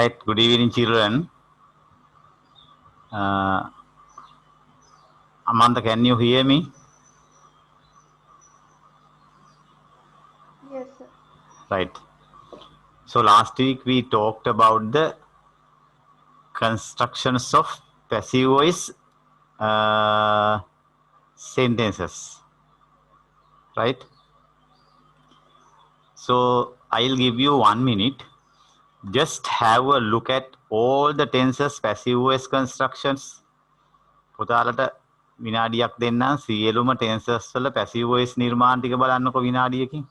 Right. Good evening, children. Amanda, can you hear me? Yes, sir. Right. So last week we talked about the constructions of passive voice sentences. Right. So I'll give you 1 minute. Just have a look at all the tenses, passive voice constructions. පුතාලට විනාඩියක් දෙන්නම් සියලුම tenses වල passive voice නිර්මාණ ටික බලන්නකො විනාඩියකින්.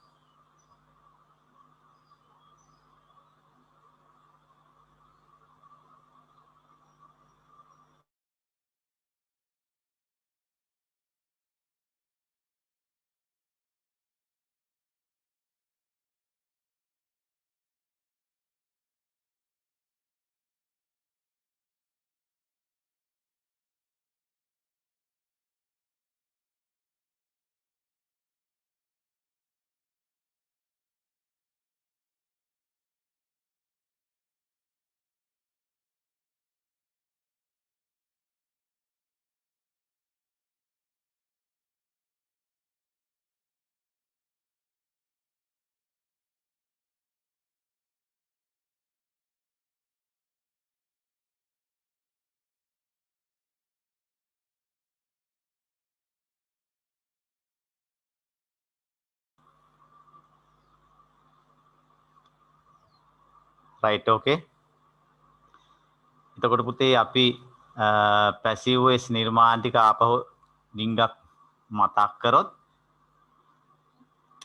Right, okay. එතකොට පුතේ අපි පැසිව් වොයිස් නිර්මාණ ටික ආපහු ඩිංගක් මතක් කරොත්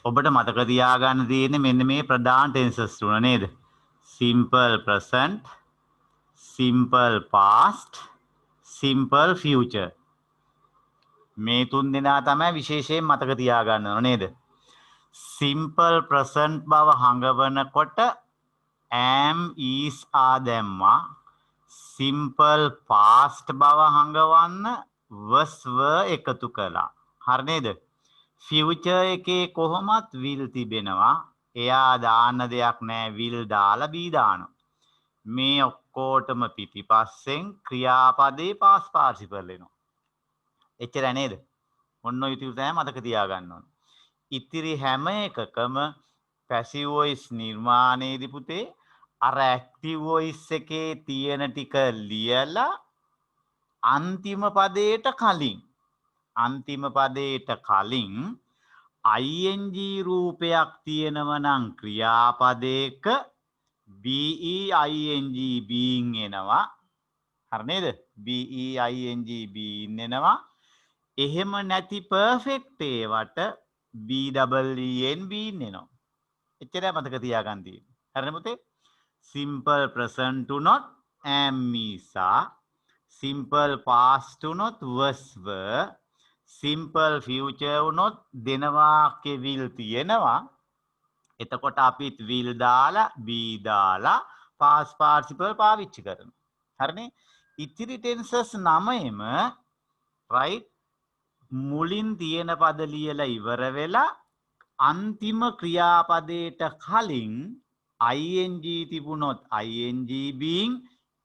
ඔබට මතක තියාගන්න තියෙන්නේ මෙන්න මේ ප්‍රධාන ටෙන්සස් තුන නේද? simple present, simple past, simple future. මේ තුන් දෙනා තමයි විශේෂයෙන් මතක තියාගන්න ඕන නේද? simple present බව හඟවනකොට am is are දැම්මා. simple past බව හඟවන්න was were එකතු කළා. හරි නේද? future එකේ කොහොමත් will තිබෙනවා. එයා දාන්න දෙයක් නැහැ, will දාලා be දානවා. මේ ඔක්කොටම පිටිපස්සෙන් ක්‍රියාපදේ past participle එනවා. එච්චර නේද? ඔන්න ඔය ටික තමයි මතක තියාගන්න ඕනේ. ඉතිරි හැම එකකම passive voice නිර්මාණයේදී පුතේ අර active voice එකේ තියෙන ටික ලියලා අන්තිම පදයට කලින් ing රූපයක් තියෙනව නම් ක්‍රියාපදයක being being එනවා. හරි නේද? being being එනවා. එහෙම නැති perfect ඒවට ben being එනවා. එච්චරයි මතක තියාගන්න තියෙන්නේ. හරිද පුතේ? simple present උනොත් am is are, simple past උනොත් was were, simple future උනොත් දෙනවාක්කේ will තියෙනවා. එතකොට අපිත් will දාලා be දාලා past participle පාවිච්චි කරනවා. හරිනේ? ඉතිරි tenses 9ෙම right මුලින් තියෙන පද ලියලා ඉවර වෙලා අන්තිම ක්‍රියාපදයට කලින් ing තිබුණොත් ing being,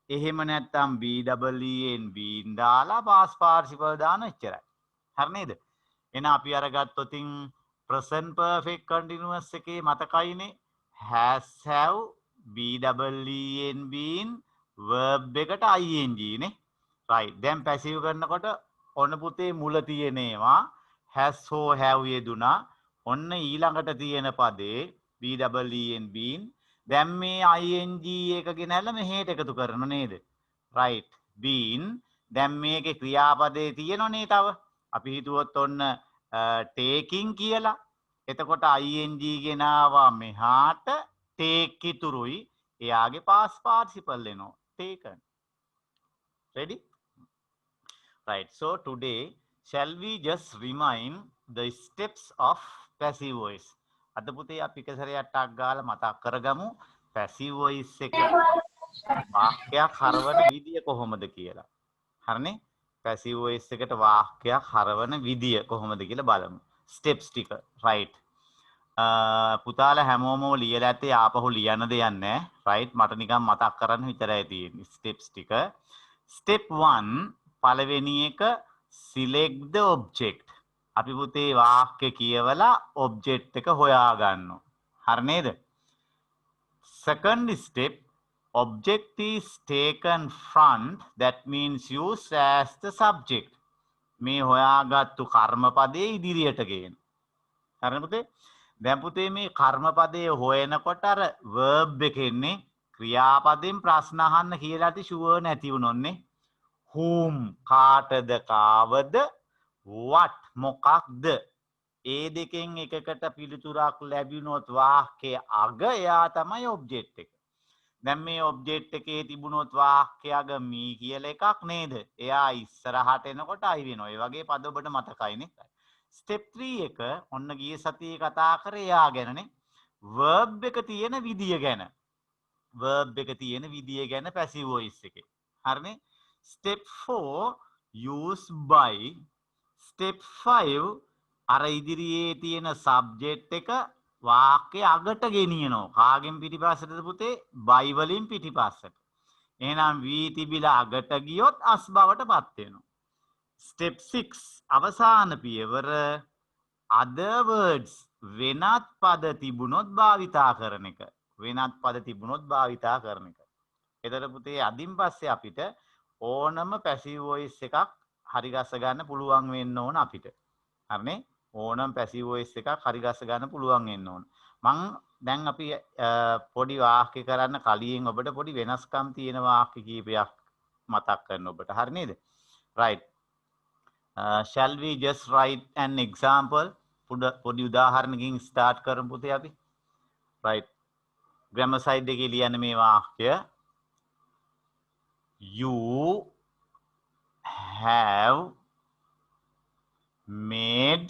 එහෙම නැත්නම් ben being දාලා past participle දාන එච්චරයි. හරි නේද? එහෙනම් අපි අරගත්තොත් present perfect continuous එකේ මතකයිනේ has have ben been verb එකට ing නේ. right. දැන් passive කරනකොට ඔන්න පුතේ මුල තියෙනවා has හෝ have යෙදුනා. ඔන්න ඊළඟට තියෙන පදේ ben been. දැන් මේ ing එක ගෙනල්ලා මෙහෙට එකතු කරන නේද? right. been. දැන් මේකේ ක්‍රියාපදේ තියෙනනේ තව. අපි හිතුවොත් ඔන්න taking කියලා. එතකොට ing ගෙනාවා මෙහාට take ඉතුරුයි. එයාගේ past participle එනවා taken. ready? right. So today shall we just remind the steps of passive voice? අද පුතේ අපි එක සැරයක් ටක් ගාලා මතක් කරගමු passive voice එක වාක්‍යයක් හරවන විදිය කොහොමද කියලා. හරිනේ? passive voice එකට වාක්‍යයක් හරවන විදිය කොහොමද කියලා බලමු. steps ටික. right. පුතාලා හැමෝම ලියලා ඇත්තේ ආපහු ලියන්න දෙයක් නැහැ. රයිට් මට නිකන් මතක් කරන්න විතරයි තියෙන්නේ ස්ටෙප්ස් ටික. ස්ටෙප් 1 පළවෙනි එක select the object. අපි පුතේ වාක්‍ය කියවලා ඔබ්ජෙක්ට් එක හොයාගන්නවා. හරි නේද? Second step, object is taken front, that means used as the subject. මේ හොයාගත්තු කර්මපදයේ ඉදිරියට ගේන. හරිද පුතේ? දැන් පුතේ මේ කර්මපදයේ හොයනකොට අර verb එකෙන්නේ ක්‍රියාපදයෙන් ප්‍රශ්න අහන්න කියලා ඇති ෂුවර් නැති වුණොන්නේ. whom කාටද කාවද what මොකක්ද ඒ දෙකෙන් එකකට පිළිතුරක් ලැබුණොත් වාක්‍යයේ අග එයා තමයි ඔබ්ජෙක්ට් එක. දැන් මේ ඔබ්ජෙක්ට් එකේ තිබුණොත් වාක්‍ය අග මී කියලා එකක් නේද? එයා ඉස්සරහට එනකොට අයි වෙනවා. ඒ වගේ පද ඔබට මතකයිනේ. ස්ටෙප් 3 එක ඔන්න ගිය සතියේ කතා කරේ එයා ගැනනේ. verb එක තියෙන විදිය ගැන. verb එක තියෙන විදිය ගැන passive voice එකේ. හරිනේ? step 4 use by. step 5 අර ඉදිරියේ තියෙන subject එක වාක්‍ය අගට ගෙනියනවා. කාගෙන් පිටිපස්සටද පුතේ? by වලින් පිටිපස්සට. එහෙනම් v තිබිලා අගට ගියොත් as බවට පත් වෙනවා. step 6 අවසාන පියවර other words වෙනත් පද තිබුණොත් භාවිතා කරන එක. වෙනත් පද තිබුණොත් භාවිතා කරන එක. එතකොට පුතේ අදින් පස්සේ අපිට ඕනම passive voice එකක් හරි ගස්ස ගන්න පුළුවන් වෙන්න ඕන අපිට. හරිනේ? ඕනම passive voice එකක් හරි ගස්ස ගන්න පුළුවන් වෙන්න ඕන. මං දැන් අපි පොඩි වාක්‍ය කරන්න කලින් ඔබට පොඩි වෙනස්කම් තියෙන වාක්‍ය කීපයක් මතක් කරන්න ඔබට. හරි නේද? right. Shall we just write an example? පොඩි උදාහරණකින් start කරමු පුතේ අපි. right. grammar side එකේ ලියන්න මේ වාක්‍ය. You have made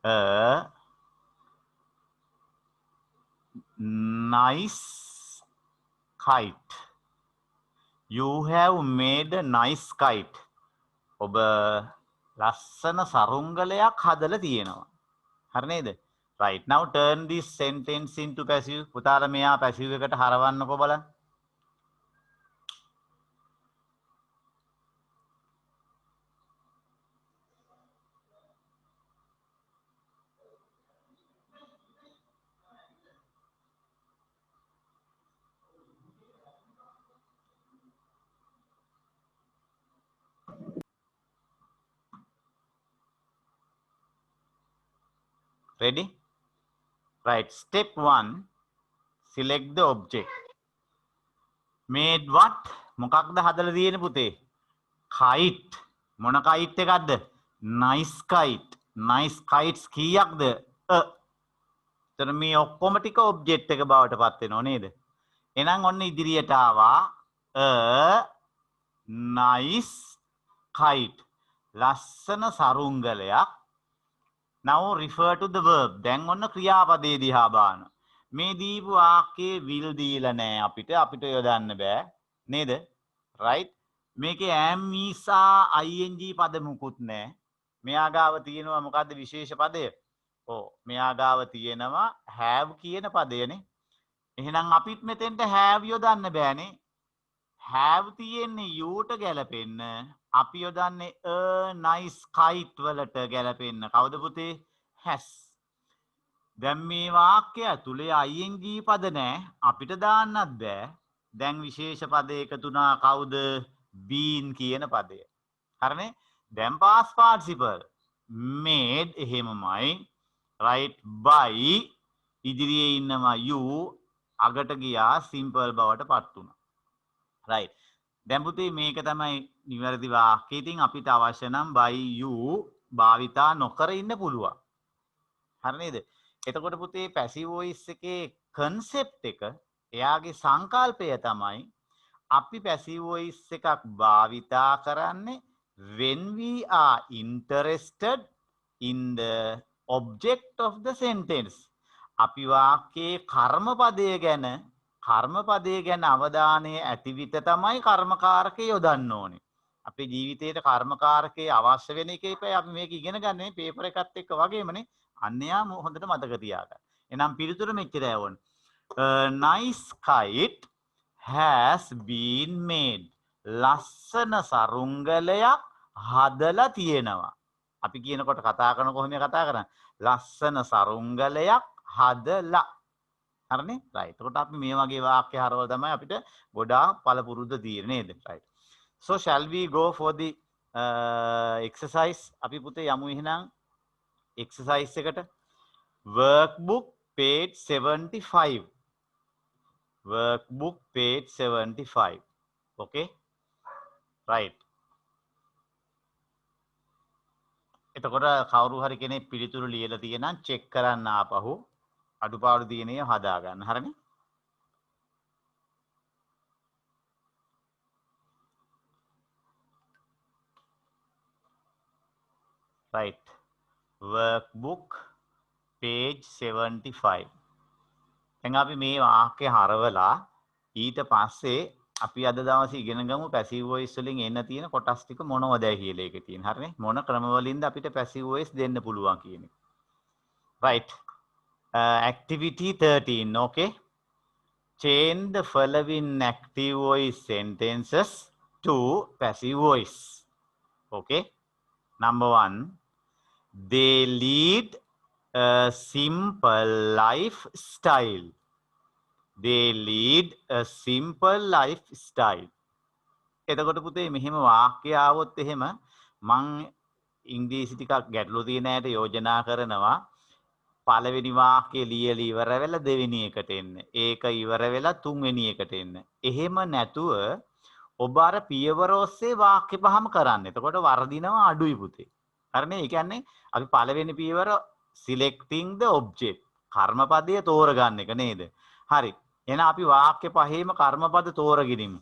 a nice kite. You have made a nice kite. ඔබ ලස්සන සරුංගලයක් හදලා තියෙනවා. හරි නේද? right. now turn this sentence into passive. පුතාලා මෙයා passive එකට හරවන්නකෝ බලන්න. ready? right. step 1 select the object. made what? මොකක්ද හදලා තියෙන්නේ පුතේ? kite. මොන kite එකක්ද? nice kite. nice kites කීයක්ද? එතන මේ ඔක්කොම ටික ඔබ්ජෙක්ට් එක බවට පත් වෙනව නේද? එහෙනම් ඔන්න ඉදිරියට ආවා a nice kite. ලස්සන සරුංගලයක්. now refer to the verb. දැන් ඔන්න ක්‍රියාපදයේ දිහා බලන්න. මේ දීපු වාක්‍යයේ will දීලා නැහැ අපිට. අපිට යොදන්න බෑ. නේද? right. මේකේ am is ing පද මුකුත් නැහැ. මෙයා ගාව තියෙනවා මොකද්ද විශේෂ පදය? ඔව් මෙයා ගාව තියෙනවා have කියන පදයනේ. එහෙනම් අපිත් මෙතෙන්ට have යොදන්න බෑනේ. have තියෙන්නේ youට ගැලපෙන්න. අපි යොදන්නේ a nice kite වලට ගැලපෙන්න. කවුද පුතේ? has. දැන් මේ වාක්‍යය ඇතුලේ ing පද නැහැ. අපිට දාන්නත් බෑ. දැන් විශේෂ පද එකතු වුණා කවුද? been කියන පදය. හරිනේ? දැන් past participle made එහෙමමයි. right. by ඉදිරියේ ඉන්නවා you අගට ගියා simple බවට පත් වුණා. right. දැන් පුතේ මේක තමයි නිවැරදි වාක්‍යය. ඉතින් අපිට අවශ්‍ය නම් by you භාවිතා නොකර ඉන්න පුළුවන්. හරි නේද? එතකොට පුතේ passive voice එකේ concept එක එයාගේ සංකල්පය තමයි අපි passive voice එකක් භාවිතා කරන්නේ when we are interested in the object of the sentence. අපි වාක්‍යයේ කර්මපදය ගැන අවධානය ඇති විට තමයි කර්මකාරකය යොදන්න ඕනේ. අපේ ජීවිතේට කර්මකාරකේ අවශ්‍ය වෙන එකේපයි අපි මේක ඉගෙන ගන්න මේ පේපර් එකත් එක්ක වගේමනේ. අන්න යා හොඳට මතක තියාගන්න. එහෙනම් පිළිතුර මෙච්චරයි වොන්. A nice kite has been made. ලස්සන සරුංගලයක් හදලා තියෙනවා. අපි කියනකොට කතා කරන කොහොමද කතා කරන්නේ? ලස්සන සරුංගලයක් හදලා. හරිනේ? right. එතකොට අපි මේ වගේ වාක්‍ය හරවල තමයි අපිට ගොඩාක් පළපුරුද්ද තියෙන්නේ නේද? right. So shall we go for the exercise? අපි පුතේ යමු එහෙනම් exercise එකට. Workbook page 75. Workbook page 75. Okay? Right. එතකොට කවුරු හරි කෙනෙක් පිළිතුරු ලියලා තියෙනම් චෙක් කරන්න ආපහු අඩුපාඩු තියෙන ඒවා හදා ගන්න. හරිනේ? right. Workbook page 75. දැන් අපි මේ වාක්‍ය හරවලා ඊට පස්සේ අපි අද දවසේ ඉගෙන ගමු පැසිව් වොයිස් වලින් එන්න තියෙන කොටස් ටික මොනවද කියලා එකේ තියෙන. හරිනේ? මොන ක්‍රම වලින්ද අපිට පැසිව් වොයිස් දෙන්න පුළුවන් කියන එක. right. Activity 13. Okay. Change the following active voice sentences to passive voice. Okay. Number 1. They lead a simple lifestyle. They lead a simple lifestyle. එතකොට පුතේ මෙහෙම වාක්‍ය ආවොත් එහෙම මං ඉංග්‍රීසි ටිකක් ගැටලු තියෙන ඇයට යෝජනා කරනවා පළවෙනි වාක්‍යය ලියලා ඉවර වෙලා දෙවෙනි එකට එන්න. ඒක ඉවර වෙලා තුන්වෙනි එකට එන්න. එහෙම නැතුව ඔබ අර පියවර ඔස්සේ වාක්‍ය පහම කරන්න. එතකොට වර්ධිනවා අඩුයි පුතේ. හරිනේ? ඒ කියන්නේ අපි පළවෙනි පියවර selecting the object. කර්මපදය තෝරගන්න එක නේද? හරි. එහෙනම් අපි වාක්‍ය පහේම කර්මපද තෝරගනිමු.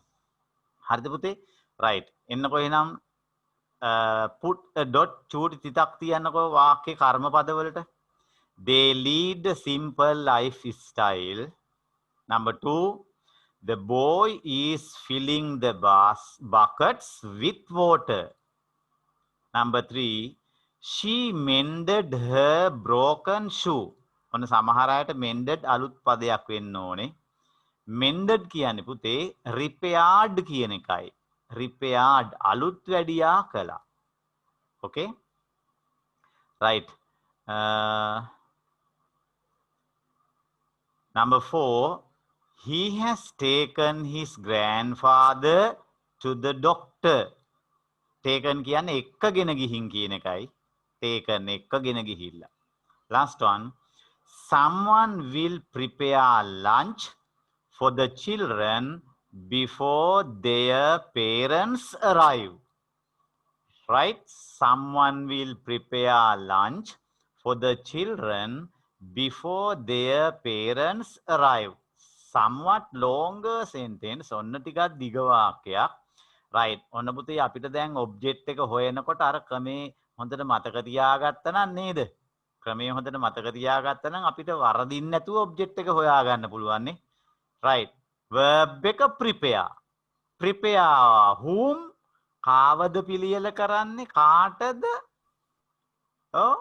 හරිද පුතේ? right. එන්නකො එහෙනම් put a dot චූටි තිතක් තියන්නකො වාක්‍ය කර්මපද වලට. They lead a simple lifestyle. Number 2, the boy is filling the buckets with water. Number 3, she mended her broken shoe. ඔන්න සමහර අයට mended අලුත් පදයක් වෙන්න ඕනේ. mended කියන්නේ පුතේ repaired කියන එකයි. repaired අලුත් වැඩියා කළා. okay? right. Number 4, he has taken his grandfather to the doctor. Taken කියන්නේ එක්කගෙන ගිහින් කියන එකයි. Taken එක්කගෙන ගිහිල්ලා. Last one, someone will prepare lunch for the children before their parents arrive. Right? Someone will prepare lunch for the children before their parents arrive. Somewhat longer sentence. ඔන්න ටිකක් දිග වාක්‍යයක්. right. ඔන්න පුතේ අපිට දැන් object එක හොයනකොට අර ක්‍රමේ හොඳට මතක තියාගත්තා නම් නේද? ක්‍රමේ හොඳට මතක තියාගත්තා නම් අපිට වරදින්න නැතුව object එක හොයා ගන්න පුළුවන් නේ. right. verb එක prepare. prepare whom කාවද පිළියෙල කරන්නේ කාටද? ඔව්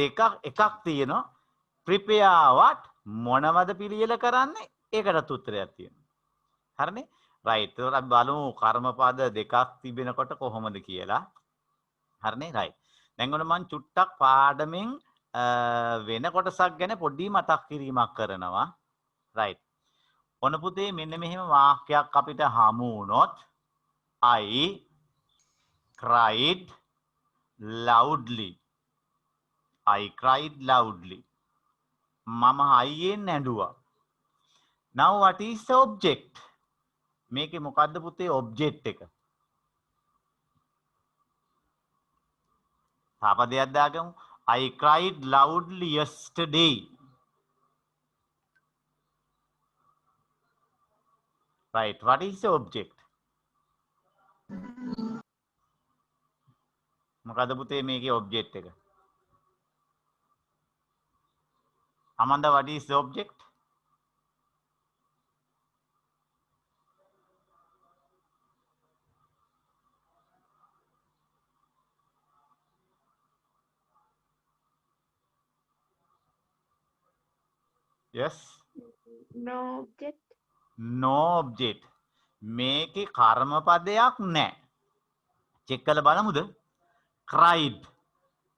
එකක් තියෙනවා. prepare what මොනවද පිළියෙල කරන්නේ? ඒකටත් උත්තරයක් තියෙනවා. හරිනේ? right. ඒකට අපි බලමු කර්මපද දෙකක් තිබෙනකොට කොහොමද කියලා. හරිනේ? right. දැන් ඔන්න මම චුට්ටක් පාඩමෙන් වෙන කොටසක් ගැන පොඩි මතක් කිරීමක් කරනවා. right. ඔන්න පුතේ මෙන්න මෙහෙම වාක්‍යයක් අපිට හමු වුණොත් I cried loudly. I cried loudly. මම හයියෙන් ඇඬුවා. Now what is the object? මේකේ මොකද්ද පුතේ object එක? තාපදයක් දාගමු. I cried loudly yesterday. right. What is the object? මොකද්ද පුතේ මේකේ object එක? Amanda, what is the object? yes No object. no object මේකේ කර්මපදයක් නැහැ චෙක් කරලා බලමුද cried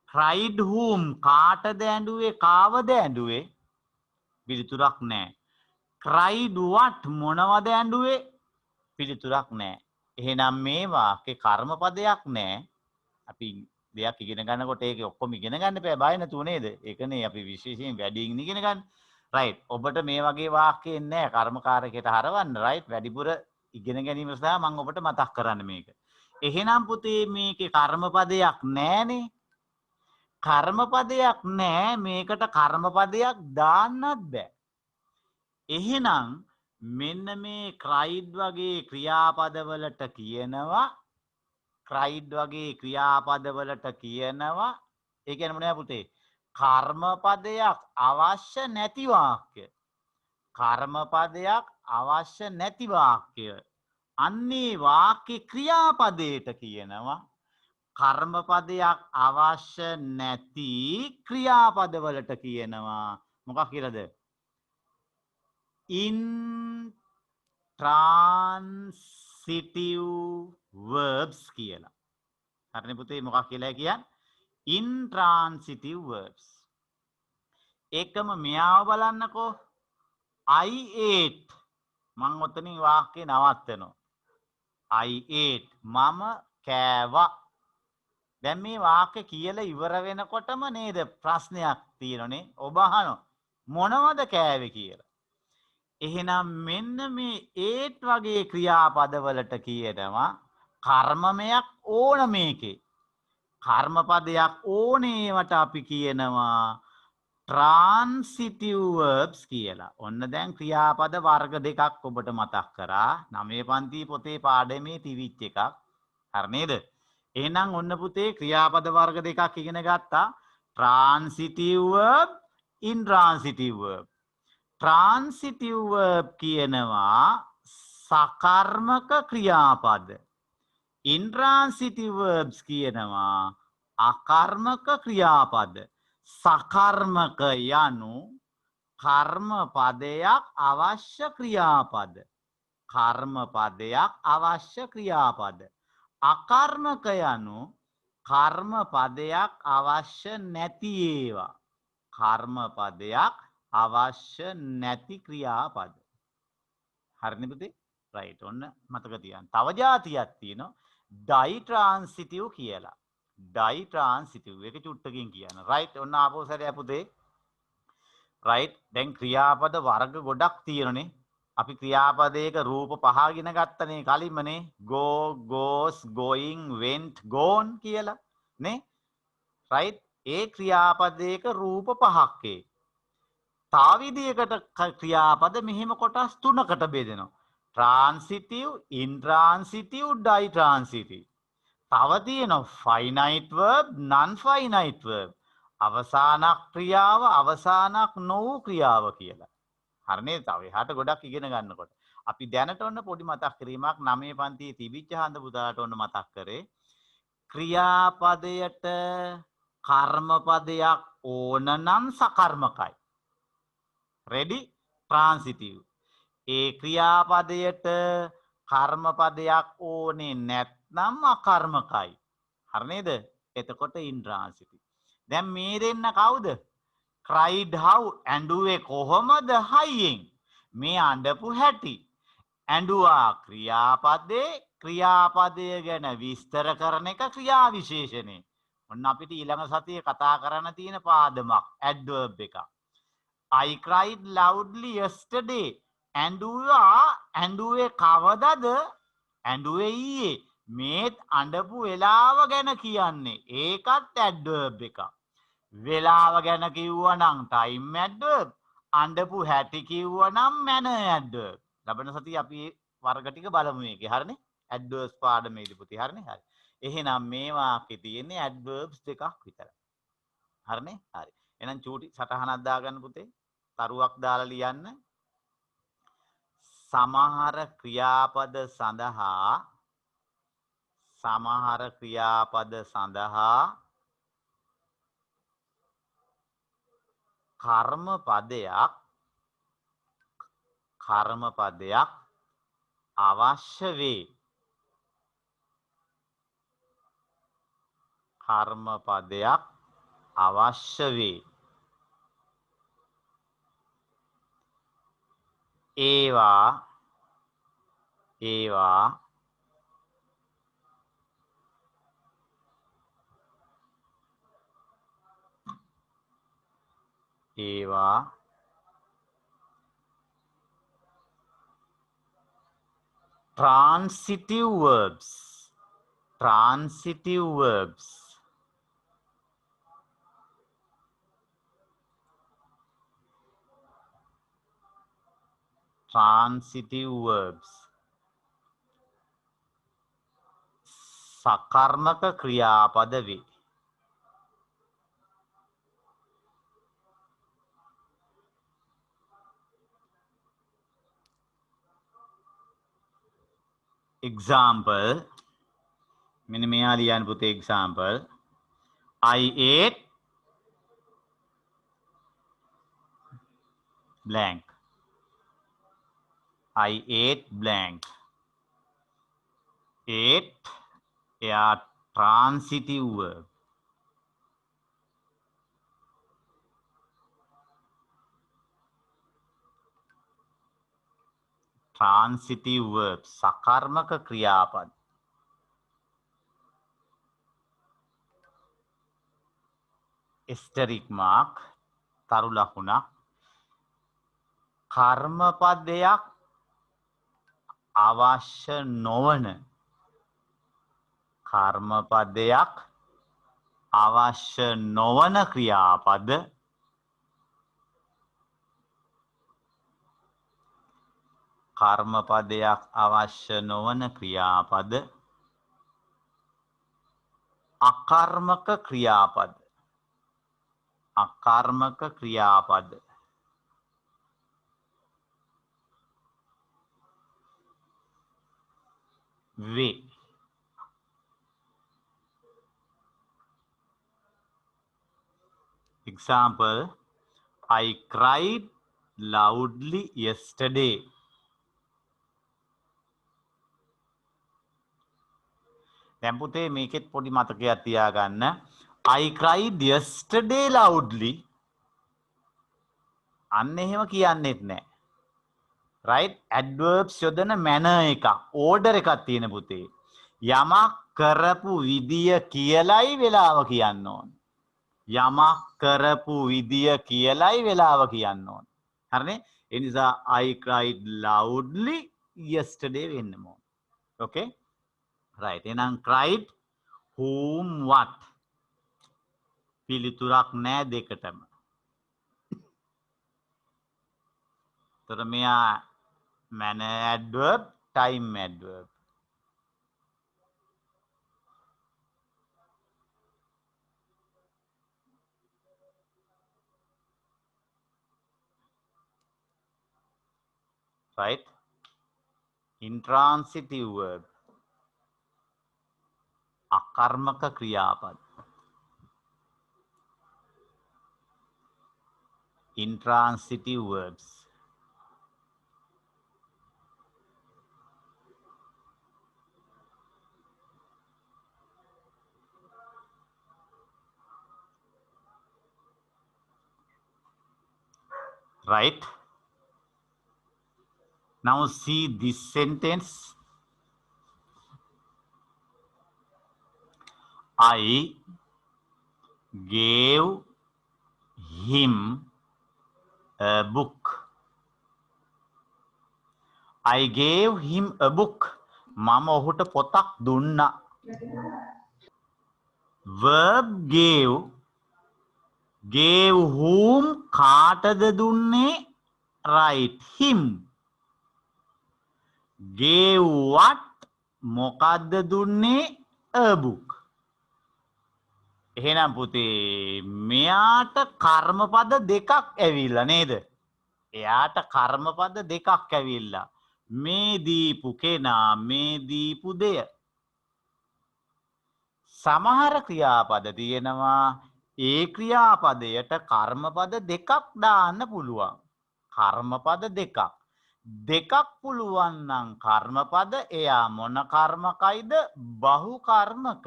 cried whom කාටද ඇඬුවේ කාවද ඇඬුවේ පිළිතුරක් නැහැ cried what මොනවද ඇඬුවේ පිළිතුරක් නැහැ එහෙනම් මේ වාක්‍යේ කර්මපදයක් නැහැ අපි දෙයක් ඉගෙන ගන්නකොට ඒක ඔක්කොම ඉගෙන ගන්න බෑ බය නැතුව නේද ඒකනේ අපි විශේෂයෙන් වැඩියෙන් ඉගෙන ගන්න රයිට් ඔබට මේ වගේ වාක්‍ය එන්නේ නැහැ කර්මකාරකයට හරවන්න රයිට් වැඩිපුර ඉගෙන ගැනීම සඳහා මම ඔබට මතක් කරන්න මේක එහෙනම් පුතේ මේකේ කර්මපදයක් නැහනේ කර්මපදයක් නැහැ මේකට කර්මපදයක් දාන්නත් බෑ එහෙනම් මෙන්න මේ cried වගේ ක්‍රියාපදවලට කියනවා cried වගේ ක්‍රියාපදවලට කියනවා ඒ කියන්නේ මොනවද පුතේ කර්මපදයක් අවශ්‍ය නැති වාක්‍ය කර්මපදයක් අවශ්‍ය නැති වාක්‍ය අන්නේ වාක්‍ය ක්‍රියාපදයට කියනවා කර්මපදයක් අවශ්‍ය නැති ක්‍රියාපදවලට කියනවා මොකක් කියලාද intransitive verbs කියලා හරිනේ පුතේ මොකක් කියලා කියන්නේ intransitive verbs එකම මෙයාව බලන්නකෝ I ate මං ඔතනින් වාක්‍යේ නවත්තනවා I ate මම කෑවා දැන් මේ වාක්‍ය කියලා ඉවර වෙනකොටම නේද ප්‍රශ්නයක් තියෙනනේ ඔබ අහනවා මොනවද කෑවේ කියලා එහෙනම් මෙන්න මේ ate වගේ ක්‍රියාපදවලට කියනවා කර්මමයක් ඕන මේකේ කර්මපදයක් ඕනේවට අපි කියනවා transitive verbs කියලා. ඔන්න දැන් ක්‍රියාපද වර්ග දෙකක් ඔබට මතක් කරා. 9 පන්ති පොතේ පාඩමේ තිවිච් එකක්. හරි නේද? එහෙනම් ඔන්න පුතේ ක්‍රියාපද වර්ග දෙකක් ඉගෙන ගත්තා. transitive verb, intransitive verb. transitive verb කියනවා සකර්මක ක්‍රියාපද. intransitive verbs කියනවා අකර්මක ක්‍රියාපද. සකර්මක යනු කර්මපදයක් අවශ්‍ය ක්‍රියාපද. කර්මපදයක් අවශ්‍ය ක්‍රියාපද. අකර්මක යනු කර්මපදයක් අවශ්‍ය නැති ඒවා. කර්මපදයක් අවශ්‍ය නැති ක්‍රියාපද. හරිනේ පුතේ? රයිට් ඔන්න මතක තියාගන්න. තව જાතියක් තියෙනවා ඩයිට්‍රාන්සිටිව් කියලා. ඩයිට්‍රාන්සිටිව් එක චුට්ටකින් කියන්න. රයිට් ඔන්න ආපහු සැරයක් පුතේ. රයිට් දැන් ක්‍රියාපද වර්ග ගොඩක් තියෙනනේ. අපි ක්‍රියාපදයක රූප පහ ගෙන ගත්තනේ කලින්මනේ. go, goes, going, went, gone කියලා නේ. රයිට් ඒ ක්‍රියාපදයක රූප පහක් ඒ. තව විදියකට ක්‍රියාපද මෙහෙම කොටස් තුනකට බෙදෙනවා. transitive, intransitive, ditransitive. තව තියෙනවා finite verb, non-finite verb. අවසානක් ක්‍රියාව, අවසානක් නොවූ ක්‍රියාව කියලා. හරි නේද? තව එහාට ගොඩක් ඉගෙන ගන්නකොට. අපි දැනට ඔන්න පොඩි මතක් කිරීමක් 9 පන්තියේ තිබිච්ච හඳ පුතාට ඔන්න මතක් කරේ. ක්‍රියාපදයට කර්මපදයක් ඕන නම් සකර්මකයි. ready? transitive. ඒ ක්‍රියාපදයට කර්මපදයක් ඕනේ නැත්නම් අකර්මකයි. හරි නේද? එතකොට intransitive. දැන් මේ දෙන්න කවුද? cried how ඇඬුවේ කොහොමද හයියෙන්? මේ අඬපු හැටි. ඇඬුවා ක්‍රියාපදේ ක්‍රියාපදය ගැන විස්තර කරන එක ක්‍රියා විශේෂණේ. ඔන්න අපිට ඊළඟ සතියේ කතා කරන්න තියෙන පාඩමක් adverb එකක්. I cried loudly yesterday. ඇඬුවේ කවදද? ඇඬුවේ ඊයේ. මේත් අඬපු වෙලාව ගැන කියන්නේ. ඒකත් ඇඩ්වර්බ් එකක්. වෙලාව ගැන කිව්වනම් time adverb. අඬපු හැටි කිව්වනම් manner adverb. ලබන සතියේ අපි වර්ග ටික බලමු මේකේ. හරිනේ? adverbs පාඩමේදී පුතේ. හරිනේ? හරි. එහෙනම් මේ වාක්‍යේ තියෙන්නේ adverbs දෙකක් විතරයි. හරිනේ? හරි. එහෙනම් චූටි සටහනක් දාගන්න පුතේ. තරුවක් දාලා ලියන්න. සමහර ක්‍රියාපද සඳහා කර්මපදයක් කර්මපදයක් අවශ්‍ය වේ. කර්මපදයක් අවශ්‍ය වේ. ඒවා transitive verbs. Transitive verbs. Transitive verbs. සකර්මක ක්‍රියාපද වේ. Example. මෙන්න මෙයා ලියන්න පුතේ example. I ate blank. I ate blank. Ate එයා transitive verb. Transitive verb. සකර්මක ක්‍රියාපද. asterisk mark තරු ලකුණක්. කර්මපදයක් අවශ්‍ය නොවන කර්මපදයක් අවශ්‍ය නොවන ක්‍රියාපද කර්මපදයක් අවශ්‍ය නොවන ක්‍රියාපද අකර්මක ක්‍රියාපද අකර්මක ක්‍රියාපද වේ. Example. I cried loudly yesterday. දැන් පුතේ මේකෙත් පොඩි මතකයක් තියාගන්න. I cried yesterday loudly. අන්න එහෙම කියන්නෙත් නෑ. right? adverbs යොදන manner එකක්, order එකක් තියෙන පුතේ. යමක් කරපු විදිය කියලයි වෙලාව කියන්න ඕන. යමක් කරපු විදිය කියලයි වෙලාව කියන්න ඕන. හරිනේ? ඒ නිසා I cried loudly yesterday වෙන්න ඕන. okay? right. එහෙනම් cried whom what? පිළිතුරක් නෑ දෙකටම. තොර මෙයා manner adverb, time adverb. right? intransitive verb. අකර්මක ක්‍රියාපද. intransitive verbs. right? Now see this sentence. I gave him a book. I gave him a book. මම ඔහුට පොතක් දුන්නා. verb gave. gave whom කාටද දුන්නේ? right, him. gave what මොකද්ද දුන්නේ? a book. එහෙනම් පුතේ මෙයාට කර්මපද දෙකක් ඇවිල්ලා නේද? එයාට කර්මපද දෙකක් ඇවිල්ලා. මේ දීපු කෙනා, මේ දීපු දෙය. සමහර ක්‍රියාපද තියෙනවා ඒ ක්‍රියාපදයට කර්මපද දෙකක් දාන්න පුළුවන්. කර්මපද දෙකක්. දෙකක් පුළුවන් නම් කර්මපද එයා මොන කර්මකයිද බහුකර්මක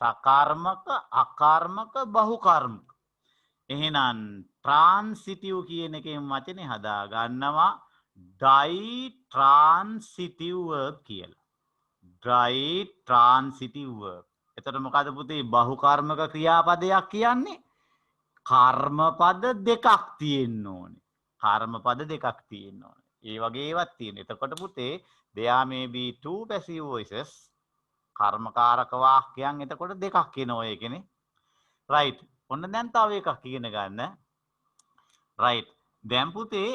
සකර්මක අකර්මක බහුකර්මක එහෙනම් ට්‍රාන්සිටිව් කියන එකෙන් වචනේ හදා ගන්නවා ඩයි ට්‍රාන්සිටිව් verb කියලා. Ditransitive verb. එතකොට මොකද පුතේ බහුකර්මක ක්‍රියාපදයක් කියන්නේ? කර්මපද දෙකක් තියෙන්න ඕනේ. කර්මපද දෙකක් තියෙන්න ඕනේ. ඒ වගේ ඒවත් තියෙන. එතකොට පුතේ there may be two passive voices. කර්මකාරක වාක්‍යයන් එතකොට දෙකක් එනවා ඒකනේ. right. ඔන්න දැන් තව එකක් ඉගෙන ගන්න. right. දැන් පුතේ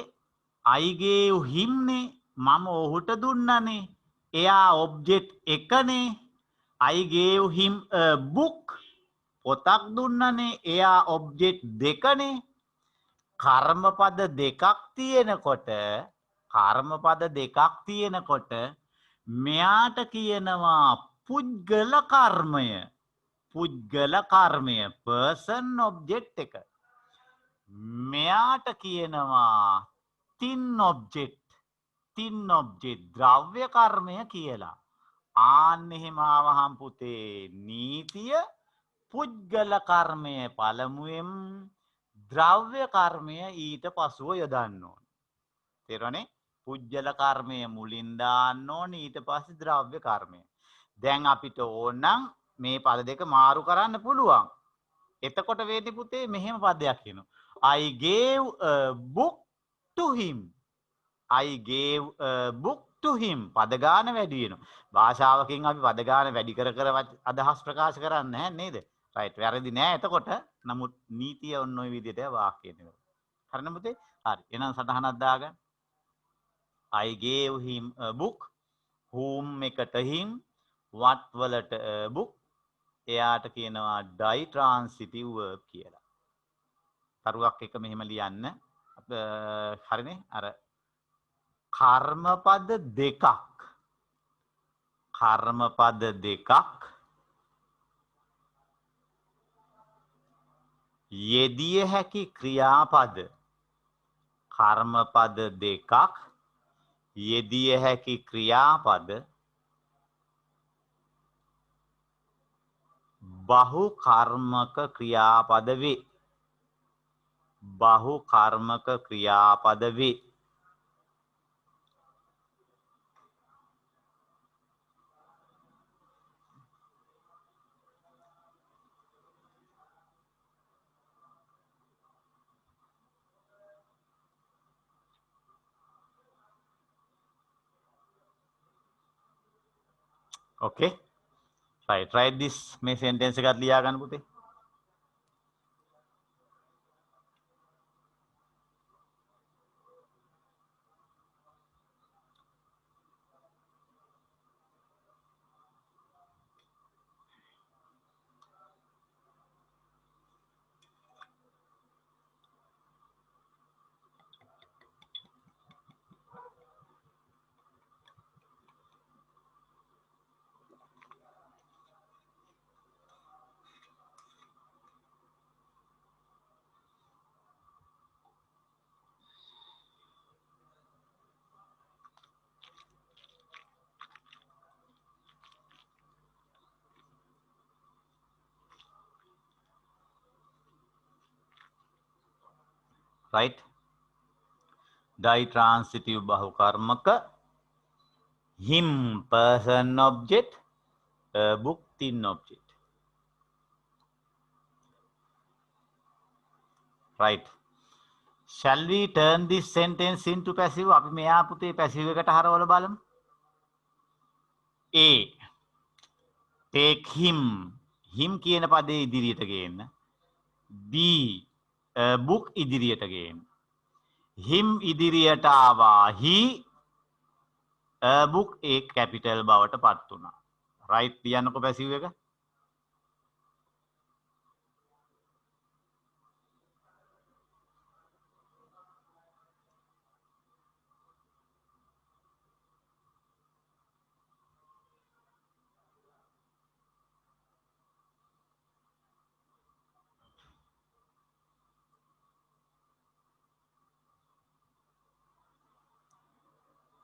I gave him නේ මම ඔහුට දුන්නනේ. එයා ඔබ්ජෙක්ට් එකනේ. I gave him a book. පොතක් දුන්නනේ. එයා ඔබ්ජෙක්ට් දෙකනේ. කර්මපද දෙකක් තියෙනකොට මෙයාට කියනවා පුද්ගල කර්මය person object එක මෙයාට කියනවා තින් object ද්‍රව්‍ය කර්මය කියලා ආන්න එහෙම ආවහම් පුතේ නීතිය පුද්ගල කර්මය පළමුවෙන් ද්‍රව්‍ය කර්මය ඊට පසුව යොදන්න ඕන. තේරුණානේ? පුජ්‍යල කර්මය මුලින් දාන්න ඕන ඊට පස්සේ ද්‍රව්‍ය කර්මය. දැන් අපිට ඕනනම් මේ පද දෙක මාරු කරන්න පුළුවන්. එතකොට වේදී පුතේ මෙහෙම පදයක් එනවා. I gave a book to him. I gave a book to him. පද ගාන වැඩි වෙනවා. භාෂාවකින් අපි පද ගාන වැඩි කර අදහස් ප්‍රකාශ කරන්නේ නැහැ නේද? right. වැරදි නෑ එතකොට. නමුත් නීතිය ඔන්න ඔය විදිහට වාක්‍යය නෙවෙයි. හරිද පුතේ? හරි. එහෙනම් සටහනක් දාගන්න. I gave him a book. whom එකට him. what වලට a book. එයාට කියනවා ඩයිට්‍රාන්සිටිව් verb කියලා. තරුවක් එක මෙහෙම ලියන්න. හරිනේ? අර කර්මපද දෙකක් යෙදිය හැකි ක්‍රියාපද කර්මපද දෙකක් යෙදිය හැකි ක්‍රියාපද බහුකර්මක ක්‍රියාපද වේ. okay. right. Write this මේ sentence එකත් ලියා ගන්න පුතේ. right. ඩයිට්‍රාන්සිටිව් බහුකර්මක him person object book tin object. right. shall we turn this sentence into passive? අපි මෙයා පුතේ passive එකට හරවලා බලමු. A take him කියන පදේ ඉදිරියට ගේන්න. B book ඉදිරියට ගේන්න. him ඉදිරියට ආවා he book a capital බවට පත් වුණා. right ලියන්නකො passive එක.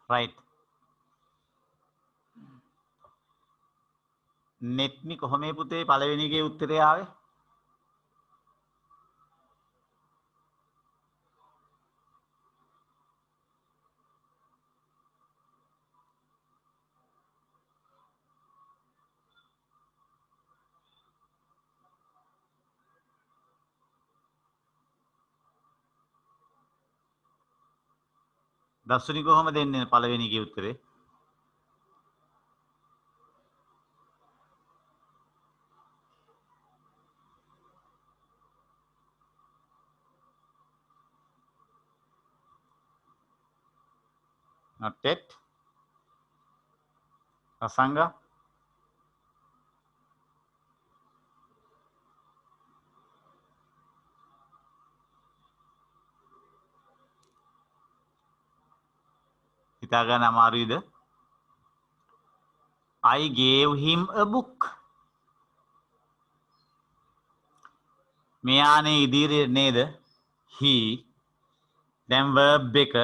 right netni කොහොමේ පුතේ පළවෙනි එකේ උත්තරය ආවේ දස්සුනි කොහොම දෙන්නේ පළවෙනි එකේ උත්තරේ not yet අසංග හිතා ගන්න අමාරුයිද I gave him a book මෙයානේ ඉදිරියේ නේද he දැන් verb එක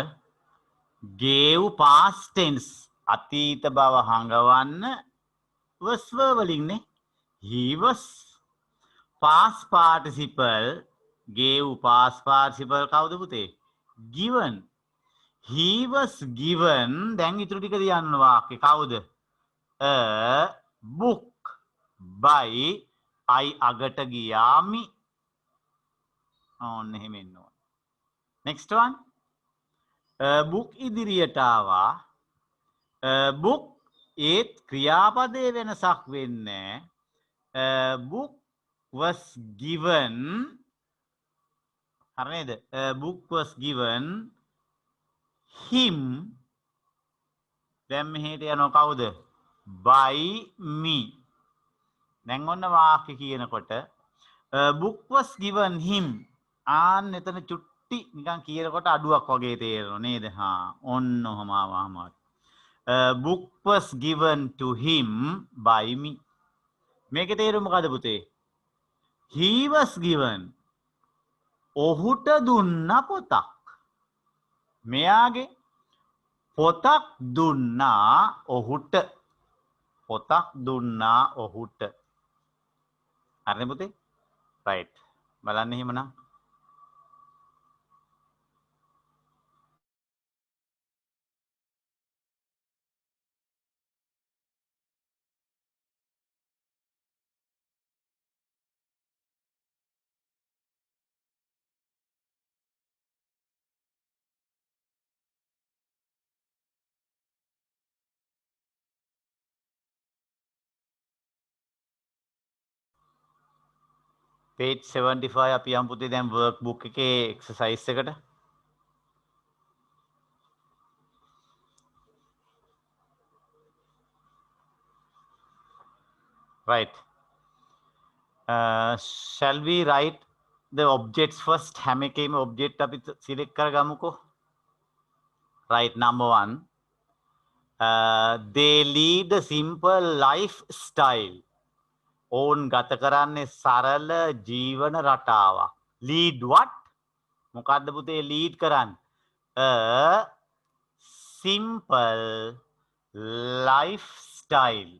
gave past tense අතීත බව හඟවන්න was verb වලින් නේ he was past participle gave past participle කවුද පුතේ given he was given දැන් ඉතුරු ටික තියන්න වාක්‍යේ කවුද a book by I අගට ගියාමි ඕන්න එහෙම එන්න ඕන next one book ඉදිරියට ආවා book ඒත් ක්‍රියාපදයේ වෙනසක් වෙන්නේ book was given හරි නේද book was given him දැන් මෙහෙට යනවා කවුද by me දැන් ඔන්න වාක්‍ය කියනකොට book was given him ආන් එතන චුට්ටි නිකන් කියනකොට අඩුවක් වගේ තේරෙනවා නේද හා ඔන්න ඔහම ආවම book was given to him by me මේකේ තේරුම මොකද පුතේ he was given ඔහුට දුන්න පොතක් මෙයාගේ පොතක් දුන්නා ඔහුට පොතක් දුන්නා ඔහුට හරිනේ පුතේ right බලන්න එහෙමනම් page 75 අපි යමු පුතේ දැන් workbook එකේ exercise එකට right shall we write the objects first හැම එකේම object අපි select කරගමුකෝ right number 1 they lead a simple lifestyle ඕන් ගත කරන්නේ සරල ජීවන රටාවක් lead what මොකද්ද පුතේ lead කරන්නේ a simple lifestyle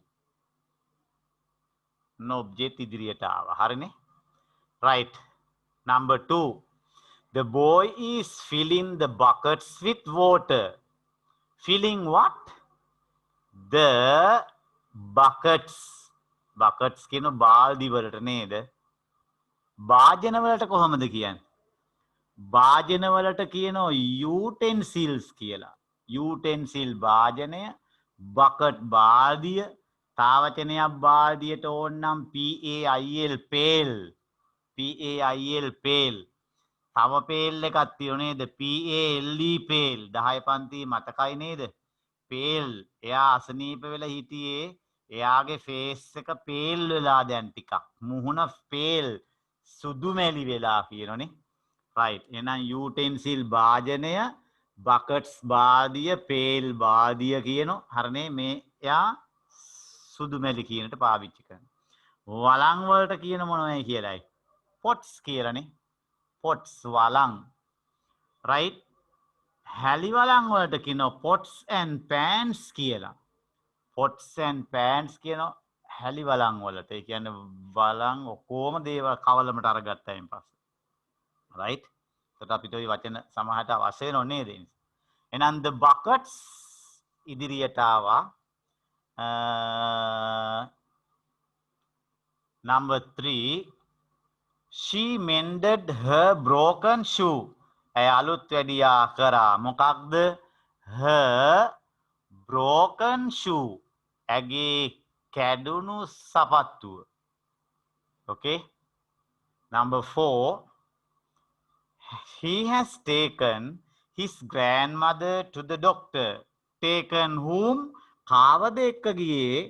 no object ඉදිරියට ආවා හරිනේ right number 2 the boy is filling the buckets with water filling what the buckets buckets කියන බාල්දි වලට නේද භාජන වලට කොහොමද කියන්නේ භාජන වලට කියනවා utensils කියලා utensil භාජනය bucket බාල්දිය තාවචනයක් බාල්දියට ඕනනම් PAIL pail PAIL pail තව pail එකක් තියෙනවා නේද PALE pail 10 පන්ති මතකයි නේද pail එයා අසනීප වෙලා හිටියේ එයාගේ ෆේස් එක පේල් වෙලා දැන් ටිකක් මුහුණ පේල් සුදු මැලි වෙලා කියනෝනේ right එහෙනම් utensil භාජනය buckets බාදිය පේල් බාදිය කියනෝ හරිනේ මේ එයා සුදු මැලි කියනට පාවිච්චි කරනවා වලං වලට කියන මොනවයි කියලායි pots කියලානේ pots වලං right හැලි වලං වලට කියනවා pots and pans කියලා. pots and pans කියනවා හැලි වලං වලට. ඒ කියන්නේ වලං ඔක්කොම දේවල් කවලමට අරගත්තායින් පස්සේ. right? එතකොට අපිට ওই වචන සමහරට අවශ්‍ය වෙනව නේද? එහෙනම් the buckets ඉදිරියට ආවා. number 3 she mended her broken shoe. ඇය අලුත් වැඩියා කරා මොකක්ද? her broken shoe. ඇගේ කැඩුණු සපත්තුව. okay? number 4 he has taken his grandmother to the doctor. taken whom? කාවද එක්ක ගියේ?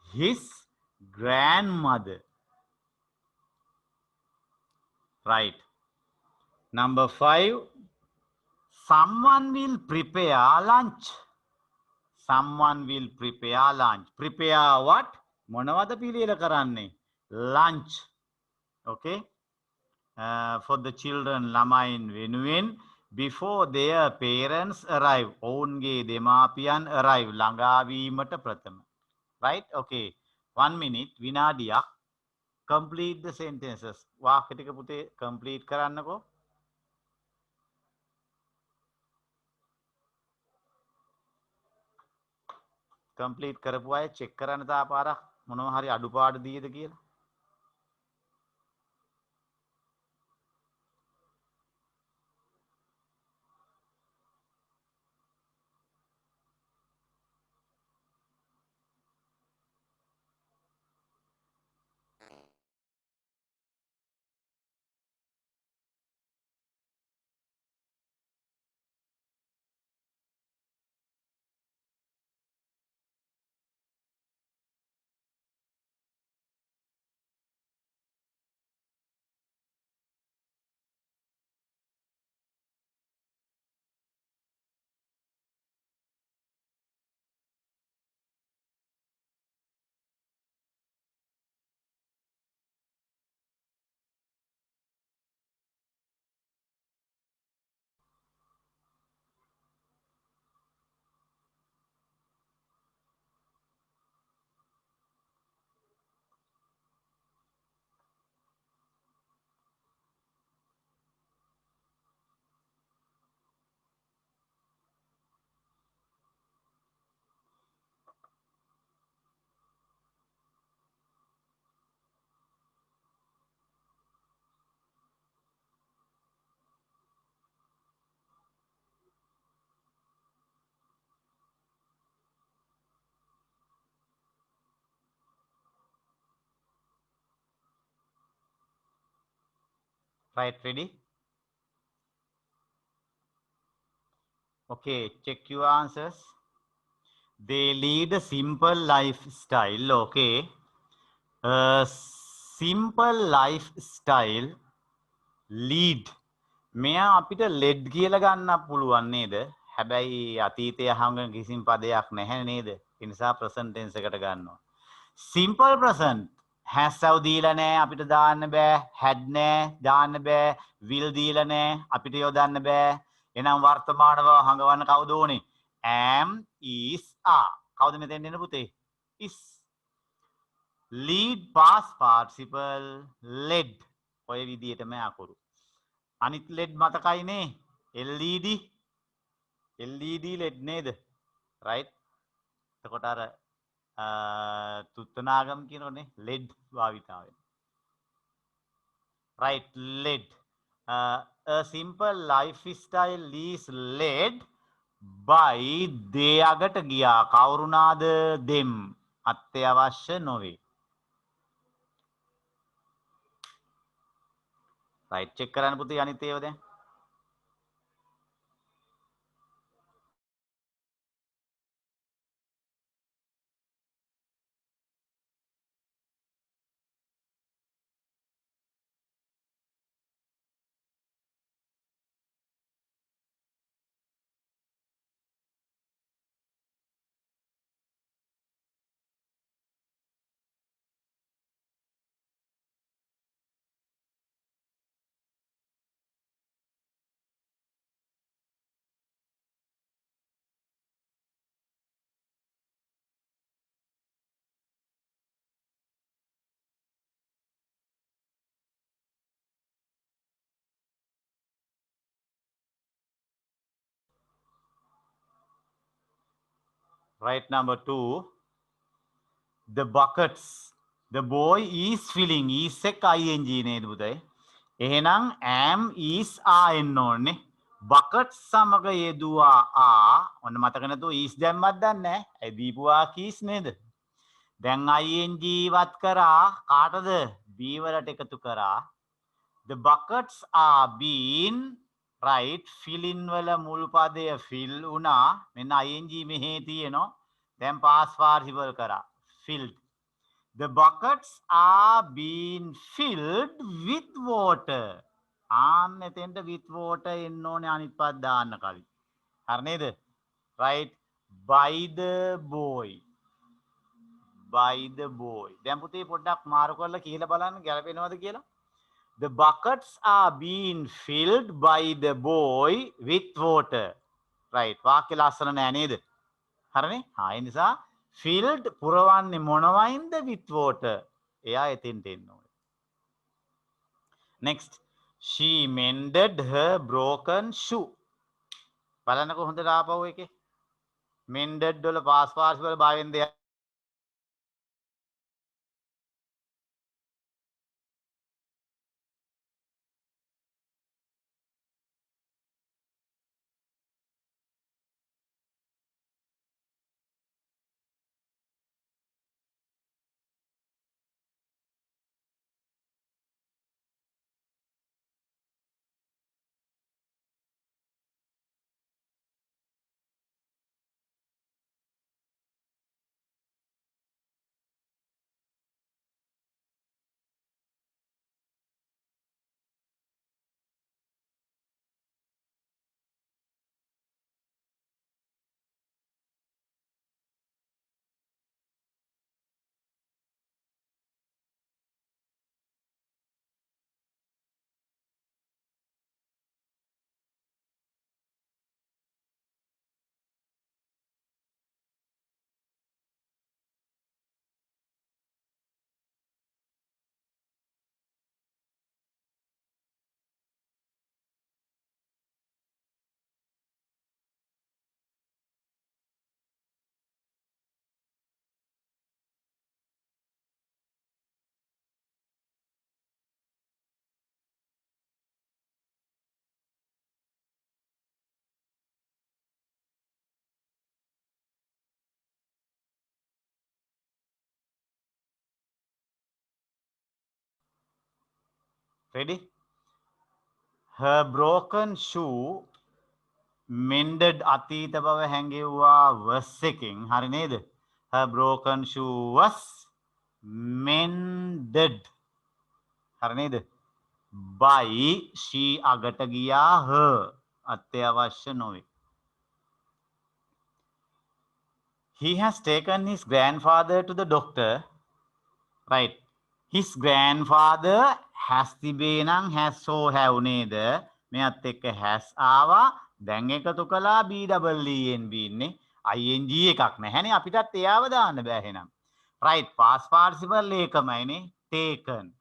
his grandmother. right. number 5 someone will prepare lunch. someone will prepare lunch. prepare what? මොනවද පිළියෙල කරන්නේ? lunch. okay? for the children ළමයින් වෙනුවෙන් before their parents arrive. ඔවුන්ගේ දෙමාපියන් arrive ළඟා වීමට ප්‍රථම. right? okay. 1 minute විනාඩියක්. complete the sentences. වාක්‍ය ටික පුතේ complete කරන්නකෝ. complete කරපු අය check කරන්න තා පාරක් මොනවා හරි අඩුපාඩු දීද කියලා. right? ready? okay, check your answers. they lead a simple lifestyle. okay? simple lifestyle lead. මෙයා අපිට ලෙඩ් කියලා ගන්න පුළුවන් නේද? හැබැයි අතීතය හංගන කිසිම පදයක් නැහැ නේද? ඒ නිසා present tense එකට ගන්නවා. simple present has have දීලා නැහැ අපිට දාන්න බෑ. had නැහැ දාන්න බෑ. will දීලා නැහැ අපිට යොදන්න බෑ. එහෙනම් වර්තමානව හංගවන්න කවුද ඕනේ? am, is, are. කවුද මෙතෙන් එන්නේ පුතේ? is. lead past participle led. ඔය විදිහටම අකුරු. අනිත් ලෙඩ් මතකයිනේ LED LED ලෙඩ් නේද right එතකොට අර තුත්තනාගම කියනෝනේ lead භාවිතාවෙන් right led a simple lifestyle is led by දෙයකට ගියා කවුරුනාද them අත්‍යවශ්‍ය නොවේ right check කරන්න පුතේ අනිත් ඒවා දැන් right, number 2, the buckets, the boy is filling, is එක ing නේද පුතේ? එහෙනම් am is are එන්න ඕනේ. buckets සමග යෙදුවා are, ඔන්න මතක නැතුව is දැම්මත් දන්නේ නැහැ. ඒ දීපුවා keys නේද? දැන් ing වත් කරා කාටද? b වලට එකතු කරා. the buckets are being, right, fill in වල මුල් පදය fill වුණා. මෙන්න ing මෙහි තියෙනවා. දැන් past participle කරා filled. the buckets are being filled with water. ආන්න එතෙන්ට with water එන්න ඕනේ අනිත් පද දාන්න කලින්. හරි නේද? right, by the boy. by the boy. දැන් පුතේ පොඩ්ඩක් මාරු කරලා කියලා බලන්න ගැලපෙනවද කියලා. the buckets are being filled by the boy with water. right, වාක්‍ය ලස්සන නෑ නේද? හරිනේ? ඒ නිසා filled පුරවන්නේ මොනවයින්ද? with water. එයා එතෙන්ට එන්න ඕනේ. next, she mended her broken shoe. බලන්නකො හොඳට ආපහු එකේ. mended වල past participle භාවෙන් දෙයක් ready? her broken shoe mended අතීත බව හැඟෙව්වා was එකෙන්. හරි නේද? her broken shoe was mended. හරි නේද? by she අගට ගියා her අත්‍යවශ්‍ය නොවේ. he has taken his grandfather to the doctor. right, his grandfather has තිබේ නම් has so have නේද? මෙයත් එක්ක has ආවා. දැන් එකතු කළා BEENB ඉන්නේ. ing එකක් නැහැනේ, අපිටත් එයාව දාන්න බෑ එහෙනම්. right, past participle ඒකමයිනේ, taken.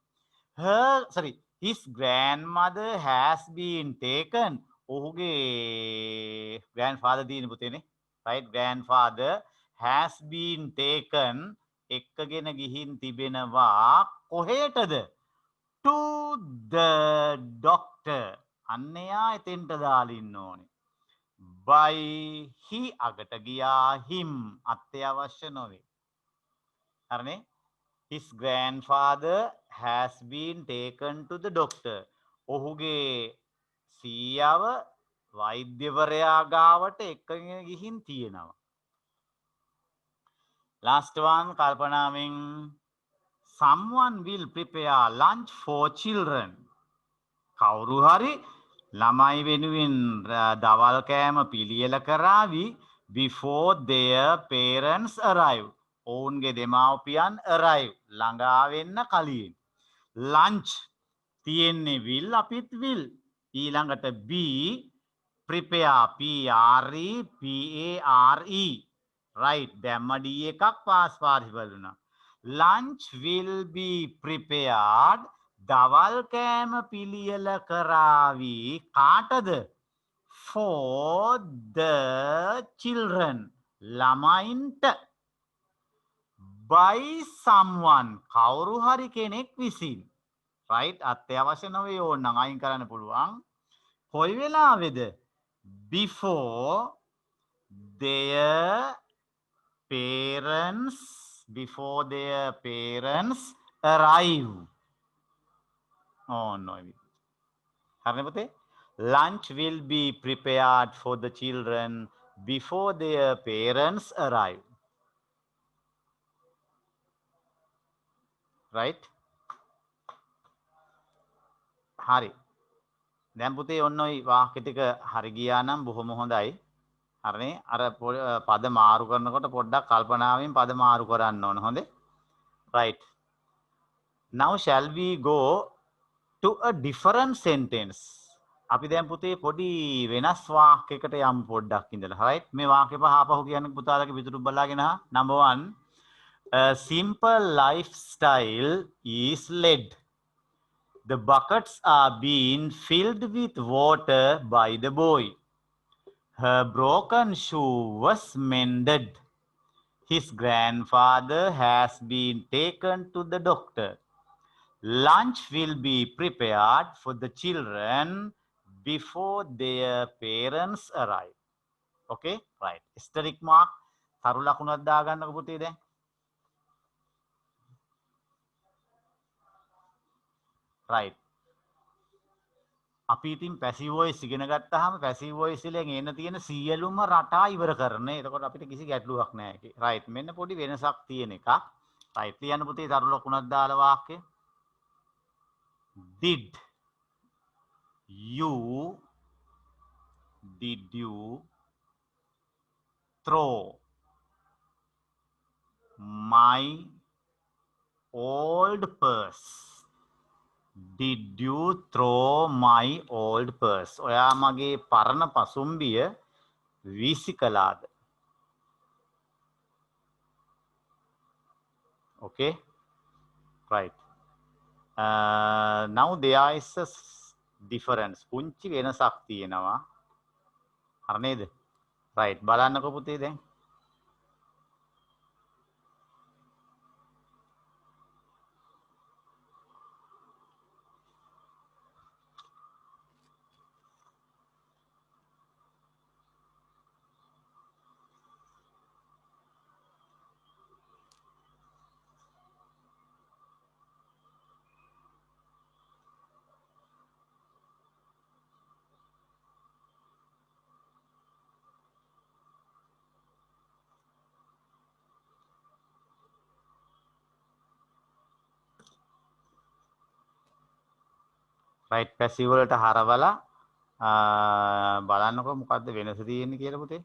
his grandmother has been taken. ඔහුගේ grandfather දිනේ පුතේනේ. right, grandfather has been taken එක්කගෙන ගිහින් තිබෙනවා කොහෙටද? to the doctor. අන්න එයා එතෙන්ට දාලා ඉන්න ඕනේ. by he අගට ගියා him අත්‍යවශ්‍ය නොවේ. හරිනේ? his grandfather has been taken to the doctor. ඔහුගේ සීයාව වෛද්‍යවරයා ගාවට එක්කගෙන ගිහින් තියෙනවා. last one, කල්පනාවෙන් someone will prepare lunch for children. කවුරු හරි ළමයි වෙනුවෙන් දවල් කෑම පිළියෙල කරાવી before their parents arrive. ඔවුන්ගේ දෙමාපියන් arrive ළඟා වෙන්න කලින්. lunch තියෙන්නේ will, අපිත් will. ඊළඟට be prepare PRE. right, දැම්ම D එකක් past participle වුණා. lunch will be prepared. දවල් කෑම පිළියෙල කරાવી කාටද? for the children. ළමයින්ට by someone කවුරු හරි කෙනෙක් විසින් right අත්‍යවශ්‍ය නොවේ ඕනනම් අයින් කරන්න පුළුවන් කොයි වෙලාවේද before their parents arrive no හරිනේ පුතේ lunch will be prepared for the children before their parents arrive right හරි දැන් පුතේ ඔන්න ඔය වාක්‍ය ටික හරි ගියා නම් බොහොම හොඳයි හරිනේ අර පද මාරු කරනකොට පොඩ්ඩක් කල්පනාවෙන් පද මාරු කරන්න ඕන හොඳේ right now shall we go to a different sentence අපි දැන් පුතේ පොඩි වෙනස් වාක්‍යයකට යමු පොඩ්ඩක් ඉඳලා right මේ වාක්‍ය පහ ආපහු කියන්නේ පුතාලගේ පිටුරු බලාගෙන number 1 a simple lifestyle is led the buckets are being filled with water by the boy her broken shoe was mended his grandfather has been taken to the doctor lunch will be prepared for the children before their parents arrive. Okay, right. Asterisk mark. තරු ලකුණක් දාගන්නකො පුතේ දැන්. right. අපි ඉතින් passive voice ඉගෙන ගත්තාම passive voice වලින් එන්න තියෙන සියලුම රටා ඉවර කරන. එතකොට අපිට කිසි ගැටලුවක් නැහැ ඒකේ. right. මෙන්න පොඩි වෙනසක් තියෙන එකක්. right. ලියන්න පුතේ තරු ලකුණක් දාලා වාක්‍ය. did you throw my old purse did you throw my old purse ඔයා මගේ පරණ පසුම්බිය වීසි කළාද okay right now there is a difference පුංචි වෙනසක් තියෙනවා හරි නේද right බලන්නකො පුතේ දැන් right passive වලට හරවලා බලන්නකො මොකද්ද වෙනස තියෙන්නේ කියලා පුතේ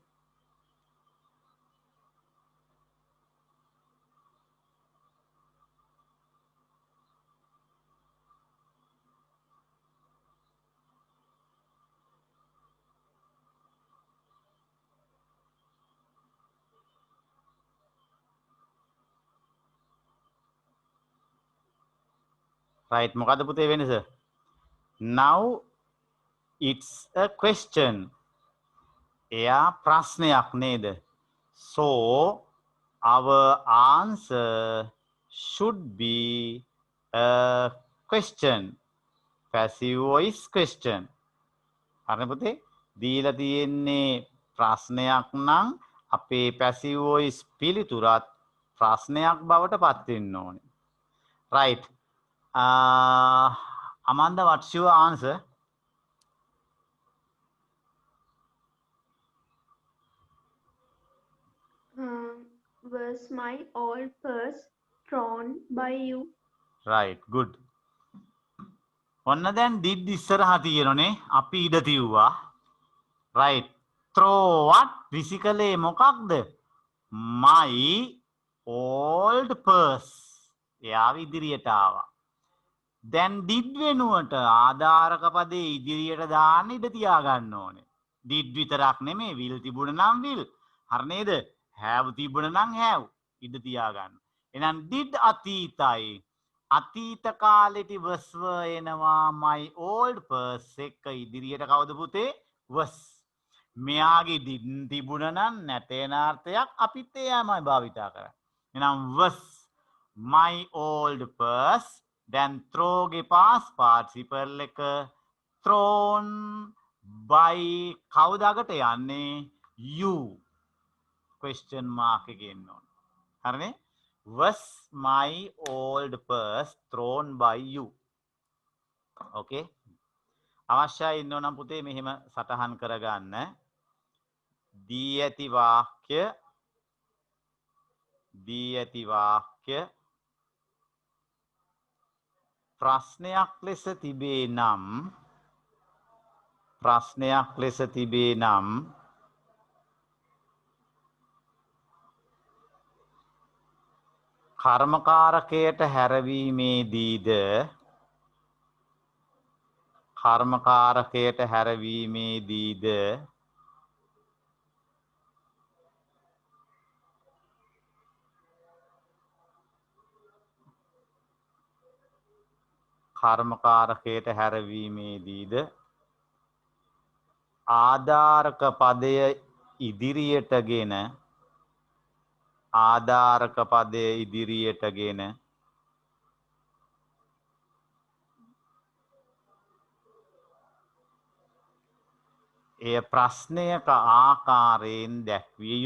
right මොකද්ද පුතේ වෙනස now it's a question එයා ප්‍රශ්නයක් නේද so our answer should be a question passive voice question හරිනේ පුතේ දීලා තියෙන්නේ ප්‍රශ්නයක් නම් අපේ passive voice පිළිතුරත් ප්‍රශ්නයක් බවට පත් වෙන්න ඕනේ right Amanda what's your answer Was my old purse thrown by you? right good ඔන්න දැන් did ඉස්සරහා තියෙනනේ අපි ඉඩ තියුවා right throw what physically මොකක්ද my old purse එයාව ඉදිරියට ආවා දැන් did වෙනුවට ආධාරක පදේ ඉදිරියට දාන්න ඉඩ තියා ගන්න ඕනේ did විතරක් නෙමෙයි will තිබුණ නම් will හරි නේද have තිබුණ නම් have ඉඩ තියා ගන්න එහෙනම් did අතීතයි අතීත කාලෙට was එනවා my old purse එක ඉදිරියට කවුද පුතේ was මෙයාගේ තිබුණ නම් නැතේන අර්ථයක් අපිත් එයාමයි භාවිතා කරන්නේ. එහෙනම් was my old purse දැන් throw ගේ past participle එක thrown by කවුද අගට යන්නේ you question mark එක එන්න ඕන. හරිනේ? was my old purse thrown by you. okay අවශ්‍යයි ඉන්න නම් පුතේ මෙහෙම සටහන් කරගන්න. දී ඇති වාක්‍ය ප්‍රශ්නයක් ලෙස තිබේ නම් කර්මකාරකයට හැරවීමේදීද ආධාරක පදය ඉදිරියටගෙන එය ප්‍රශ්නයක ආකාරයෙන් දැක්විය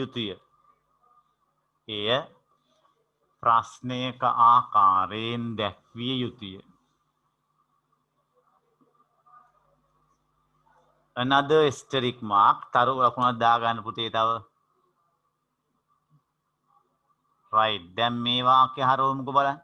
යුතුය. another asterisk mark තරු ලකුණක් දාගන්න පුතේ තව. right දැන් මේ වාක්‍ය හරවමුකෝ බලන්න.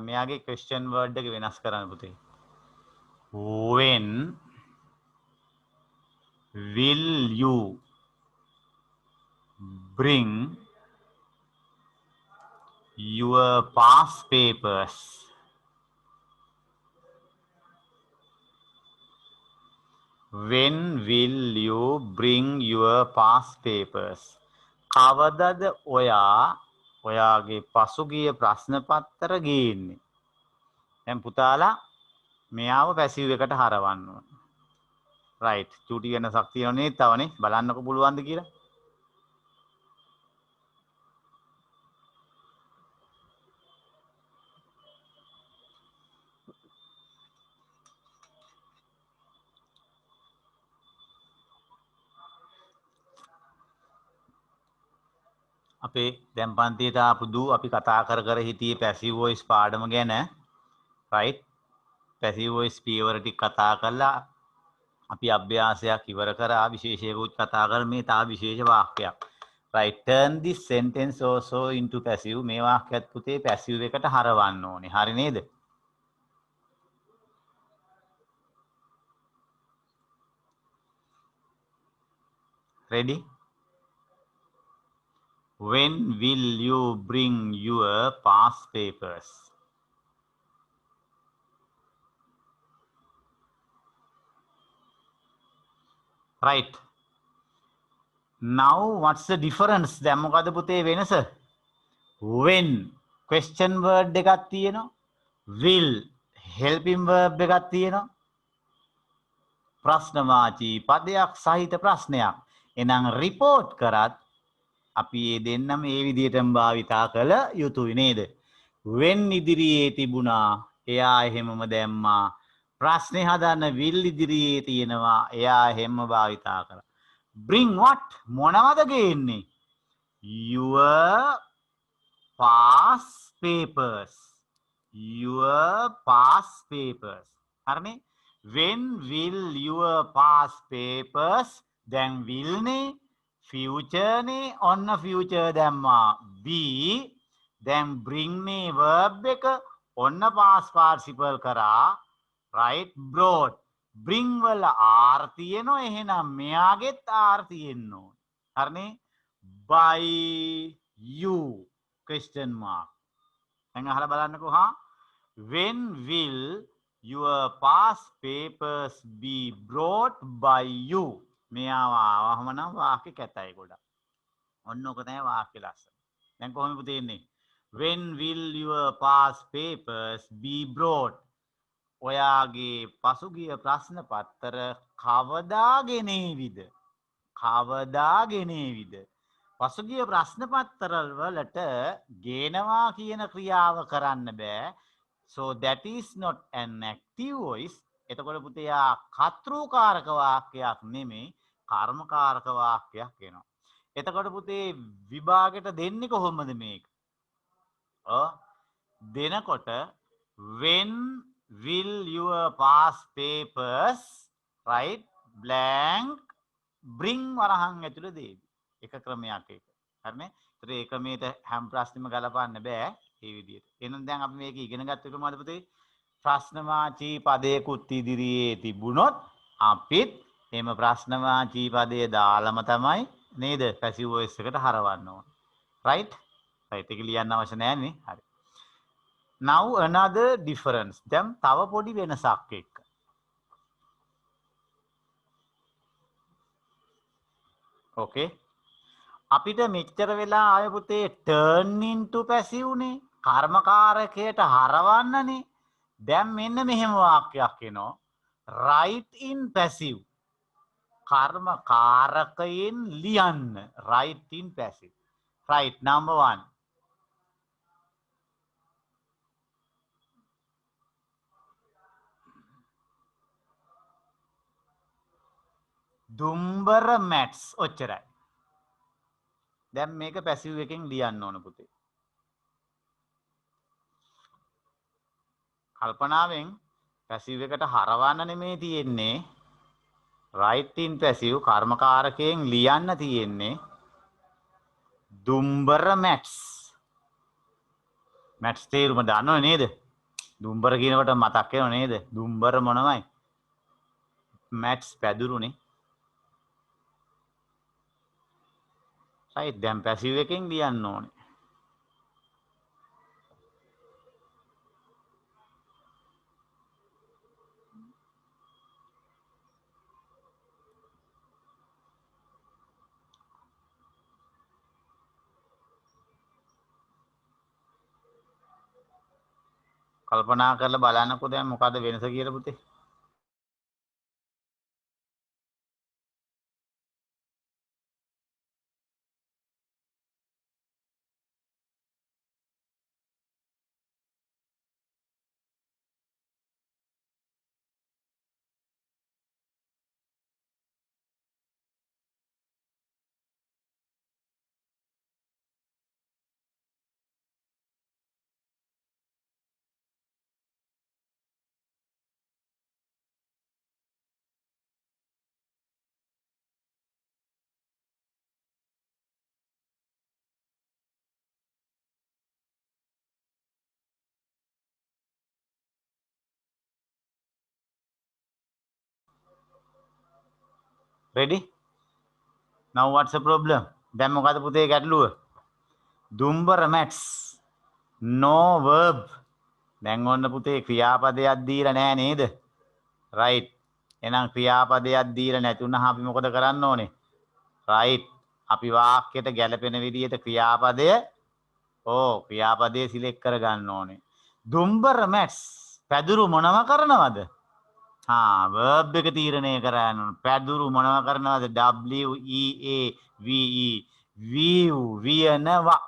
මෙයාගේ question word එක වෙනස් කරන්න පුතේ. when will you bring your past papers? when will you bring your past papers? කවදද ඔයාගේ පසුගිය ප්‍රශ්න පත්‍ර ගේන්නේ? දැන් පුතාලා මෙයාව පැසිව් එකට හරවන්න ඕන. right චූටි වෙනසක් තියෙනව නේද තවනේ බලන්නකො පුළුවන්ද කියලා. අපේ දැන් පන්තියට ආපු දූ අපි කතා කර හිටියේ පැසිව් වොයිස් පාඩම ගැන. right පැසිව් වොයිස් පියවර ටික කතා කරලා අපි අභ්‍යාසයක් ඉවර කරා. විශේෂයකුත් කතා කර මේ තා විශේෂ වාක්‍යයක්. right turn this sentence also into passive. මේ වාක්‍යයත් පුතේ පැසිව් එකට හරවන්න ඕනේ. හරි නේද? ready? when will you bring your past papers? right now what's the difference? දැන් මොකද පුතේ වෙනස? when question word එකක් තියෙනවා, will helping verb එකක් තියෙනවා, ප්‍රශ්නවාචී පදයක් සහිත ප්‍රශ්නයක්. එහෙනම් report කරත් අපි මේ දෙන්නම මේ විදිහටම භාවිතා කළ යුතුයි නේද? when ඉදිරියේ තිබුණා එයා එහෙමම දැම්මා. ප්‍රශ්නේ හදන්න will ඉදිරියේ තියෙනවා එයා එහෙමම භාවිතා කරා. bring what මොනවද ගේන්නේ? your past papers. හරිනේ? when will your past papers දැන් will නේ future නේ ඔන්න future දැම්මා be දැන් bring නේ verb එක ඔන්න past participle කරා right brought bring වල r තියෙනවා එහෙනම් මෙයාගෙත් r තියෙන්න ඕන. හරිනේ? by you question mark. දැන් අහලා බලන්නකෝ when will your past papers be brought by you. මෙයාව ආවම නම් වාක්‍ය කැතයි ගොඩක්. ඔන්න ඔක තමයි වාක්‍ය ලස්සන. දැන් කොහොමද තියෙන්නේ? When will your past papers be brought? ඔයාගේ පසුගිය ප්‍රශ්න පත්තර කවදා ගෙනේවිද? කවදා ගෙනේවිද? පසුගිය ප්‍රශ්න පත්තර වලට ගේනවා කියන ක්‍රියාව කරන්න බෑ. So that is not an active voice. එතකොට පුතේ යා කර්තෘකාරක වාක්‍යයක් නෙමෙයි කර්මකාරක වාක්‍යයක් වෙනවා. එතකොට පුතේ විභාගයට දෙන්නේ කොහොමද මේක? දෙනකොට when will your past papers right blank bring වරහන් ඇතුළේ දේවි. එක ක්‍රමයක් ඒක. හරිනේ? ඒතර ඒ ක්‍රමයට හැම ප්‍රශ්නෙම ගලපන්න බෑ මේ විදිහට. එහෙනම් දැන් අපි මේක ඉගෙන ගත්ත එක මොකද පුතේ? ප්‍රශ්නවාචී පදයකුත් ඉදිරියේ තිබුණොත් අපිත් එහෙම ප්‍රශ්නවාචී පදයේ දාලම තමයි නේද පැසිව් වොයිස් එකට හරවන්න ඕන. right? right ඒක ලියන්න අවශ්‍ය නැහැ නේ. හරි. now another difference. දැන් තව පොඩි වෙනසක් එක්ක. okay. අපිට මෙච්චර වෙලා ආය පුතේ turn into passive නේ. කර්මකාරකයට හරවන්නනේ. දැන් මෙන්න මෙහෙම වාක්‍යයක් එනවා. write in passive. කර්මකාරකයෙන් ලියන්න. write in passive. right number 1. Dumbara මැට්ස් ඔච්චරයි. දැන් මේක පැසිව් එකෙන් ලියන්න ඕන පුතේ. කල්පනාවෙන් පැසිව් එකට හරවන්න නෙමෙයි තියෙන්නේ. right in passive කර්මකාරකයෙන් ලියන්න තියෙන්නේ දුම්බර මැට්ස්. මැට්ස් තේරුම දන්නව නේද? දුම්බර කියනකොට මතක් වෙනව නේද? දුම්බර මොනවයි? මැට්ස් පැදුරුනේ. right දැන් පැසිව් එකෙන් ලියන්න ඕනේ. කල්පනා කරලා බලන්නකෝ දැන් මොකද වෙනස කියලා පුතේ. ready? now what's the problem? දැන් මොකද පුතේ ගැටලුව? Dumbara මැට්ස් no verb. දැන් ඔන්න පුතේ ක්‍රියාපදයක් දීලා නෑ නේද? right. එහෙනම් ක්‍රියාපදයක් දීලා නැති වුණාම අපි මොකද කරන්න ඕනේ? right. අපි වාක්‍යයට ගැලපෙන විදිහට ක්‍රියාපදය ක්‍රියාපදයේ සිලෙක්ට් කරගන්න ඕනේ. දුම්බර මැට්ස් පැදුරු මොනව කරනවද? verb එක තීරණය කරන්න ඕනේ. පැදුරු මොනව කරනවද? W E A V E view වියනවා.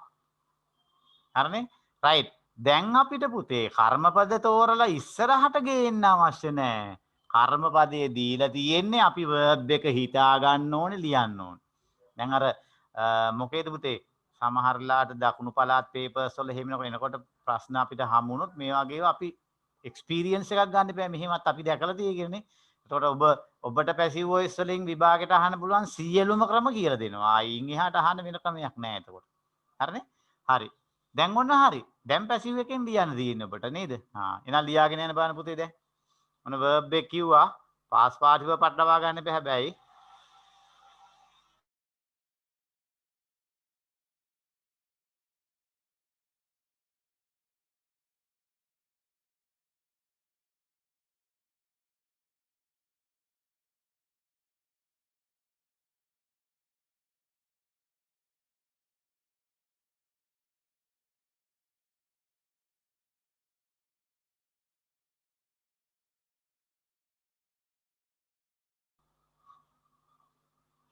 හරිනේ? right. දැන් අපිට පුතේ කර්මපද තෝරලා ඉස්සරහට ගේන්න අවශ්‍ය නැහැ. කර්මපදයේ දීලා තියෙන්නේ අපි verb එක හිතා ගන්න ඕනේ ලියන්න ඕනේ. දැන් අර මොකේද පුතේ සමහරලාට දකුණු පළාත් පේපර්ස් වල එහෙම එනකොට ප්‍රශ්න අපිට හමු වුණොත් මේ වගේ අපි එක්ස්පීරියන්ස් එකක් ගන්න බෑ මෙහෙමත් අපි දැකලා තියෙන්නේ. එතකොට ඔබට පැසිව් වොයිස් වලින් විභාගයට අහන්න පුළුවන් සියලුම ක්‍රම කියලා දෙනවා. ආයින් එහාට අහන්න වෙන ක්‍රමයක් නෑ එතකොට. හරිනේ? හරි. දැන් ඔන්න හරි. දැන් පැසිව් එකෙන් ලියන්න තියෙන්නේ ඔබට නේද? එහෙනම් ලියාගෙන යන්න බලන්න පුතේ දැන්. ඔන්න verb එක කිව්වා. past participle පටලවා ගන්න බෑ හැබැයි.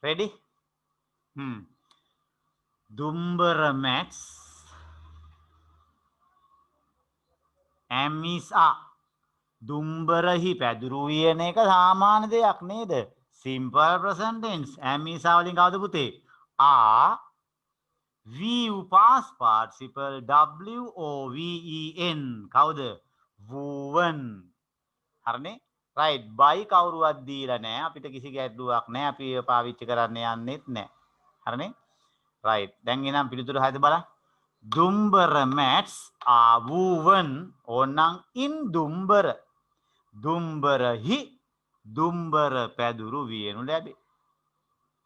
ready dumbara mats amisa දුම්බරහි පැදුරු කියන එක සාමාන්‍ය දෙයක් නේද? simple present tense. amisa වලින් කවුද පුතේ? are view past participle woven කවුද? woven. හරිනේ? right by කවුරුවත් දීලා නැහැ. අපිට කිසි ගැටලුවක් නැහැ. අපි ඒව පාවිච්චි කරන්න යන්නෙත් නැහැ. හරිනේ? right. දැන් එනම් පිළිතුර හරිද බලන්න. දුම්බර mats are woven ඕනනම් in දුම්බර දුම්බරහි දුම්බර පැදුරු වියනු ලැබේ.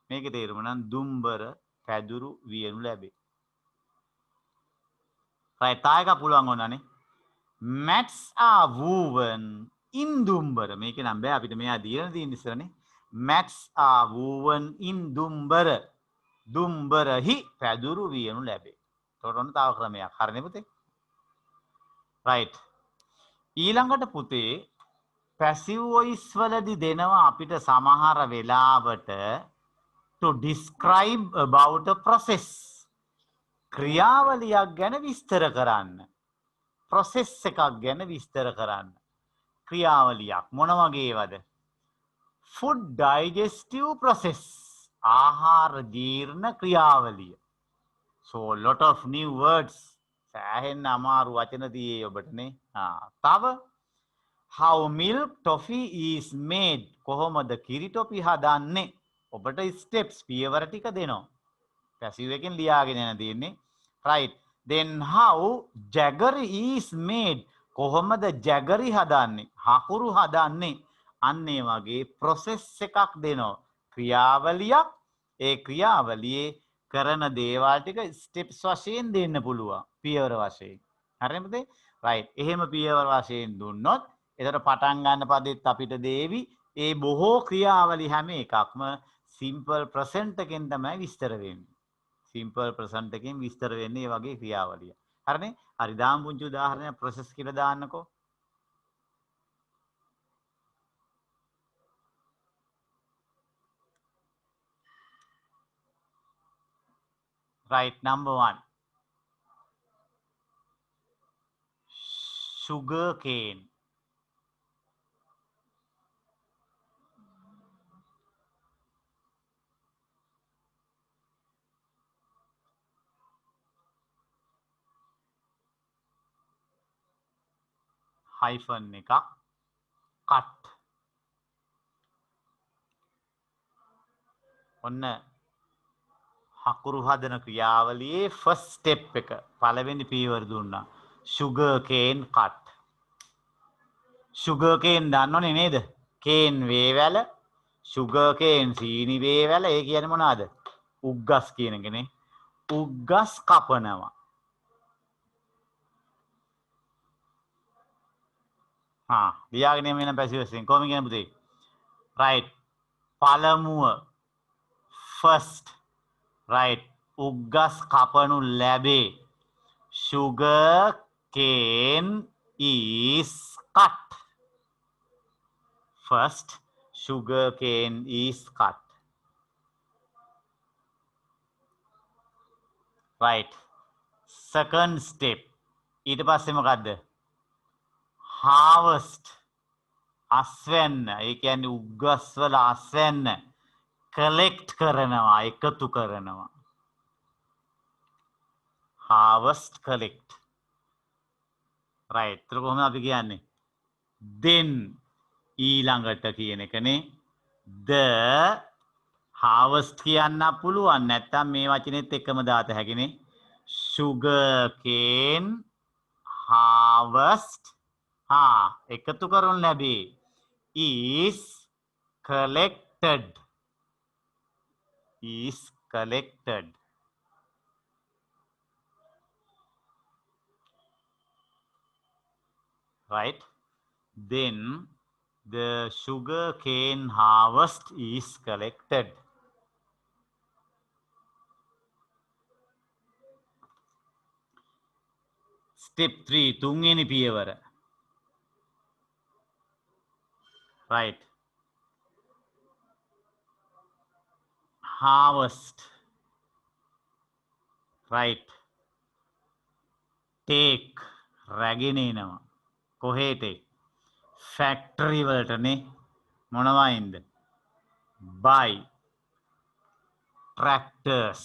මේකේ තේරුම නම් දුම්බර පැදුරු වියනු ලැබේ. right තායක පුළුවන් ඕනනේ. mats are woven in Dumbara. මේකේ නම් බෑ අපිට මෙයා දීලා තියෙන ඉස්සරනේ. mats are woven in Dumbara. දුම්බරහි පැදුරු වියනු ලැබේ. ඒකට ඔන්න තව ක්‍රමයක්. හරිනේ පුතේ? right. ඊළඟට පුතේ passive voice වලදී දෙනවා අපිට සමහර වෙලාවට to describe about a process. ක්‍රියාවලියක් ගැන විස්තර කරන්න. process එකක් ගැන විස්තර කරන්න. ක්‍රියාවලියක් මොන වගේවද? food digestive process. ආහාර ජීර්ණ ක්‍රියාවලිය. so lot of new words. සෑහෙන අමාරු වචන තියෙයි ඔබටනේ. තව how milk toffee is made. කොහොමද කිරි ටොපි හදන්නේ? ඔබට steps පියවර ටික දෙනවා. passive එකෙන් ලියාගෙන යන තියෙන්නේ. right. then how jaggery is made. කොහොමද jaggery හදන්නේ? හකුරු හදන්නේ. අන්න ඒ වගේ process එකක් දෙනවා. ක්‍රියාවලියක්. ඒ ක්‍රියාවලියේ කරන දේවල් ටික steps වශයෙන් දෙන්න පුළුවන්. පියවර වශයෙන්. හරිද? right. එහෙම පියවර වශයෙන් දුන්නොත් එතකොට පටන් ගන්න පදෙත් අපිට දේවි ඒ බොහෝ ක්‍රියාවලි හැම එකක්ම simple present එකෙන් තමයි විස්තර වෙන්නේ. simple present එකෙන් විස්තර වෙන්නේ මේ වගේ ක්‍රියාවලිය. හරිනේ? හරි දාමු පුංචි උදාහරණයක් process කියලා දාන්නකෝ. right number 1 sugar cane. hyphen එකක් cut. ඔන්න හකුරු හදන ක්‍රියාවලියේ first step එක පළවෙනි පියවර දුන්නා. sugar cane cut. sugar cane දන්නවනේ නේද? cane වේවැල, sugar cane සීනි වේවැල. ඒ කියන්නේ මොනවාද? උග්ගස් කියන එකනේ. උග්ගස් කපනවා. ලියාගෙන යන්න වෙන passive වශයෙන් කොහොමද කියන්නේ පුතේ? right. පළමුව first. right. උග්ගස් කපනු ලැබේ. sugar cane is cut. first sugar cane is cut. right. second step. ඊට පස්සේ මොකද්ද? harvest. අස්වැන්න. ඒ කියන්නේ උග්ගස් වල අස්වැන්න collect කරනවා, එකතු කරනවා. harvest collect. right. ඒක කොහොමද අපි කියන්නේ? then ඊළඟට කියන එකනේ. the harvest කියන්න පුළුවන්. නැත්තම් මේ වචනේත් එකම දාත හැකිනේ. sugar cane harvest එකතු කරනු ලැබේ. is collected. is collected. right. then the sugar cane harvest is collected. step 3 තුන්වෙනි පියවර. right. harvest, right? take රැගෙන එනවා කොහෙට ෆැක්ටරි වලටනේ මොනවයින්ද buy tractors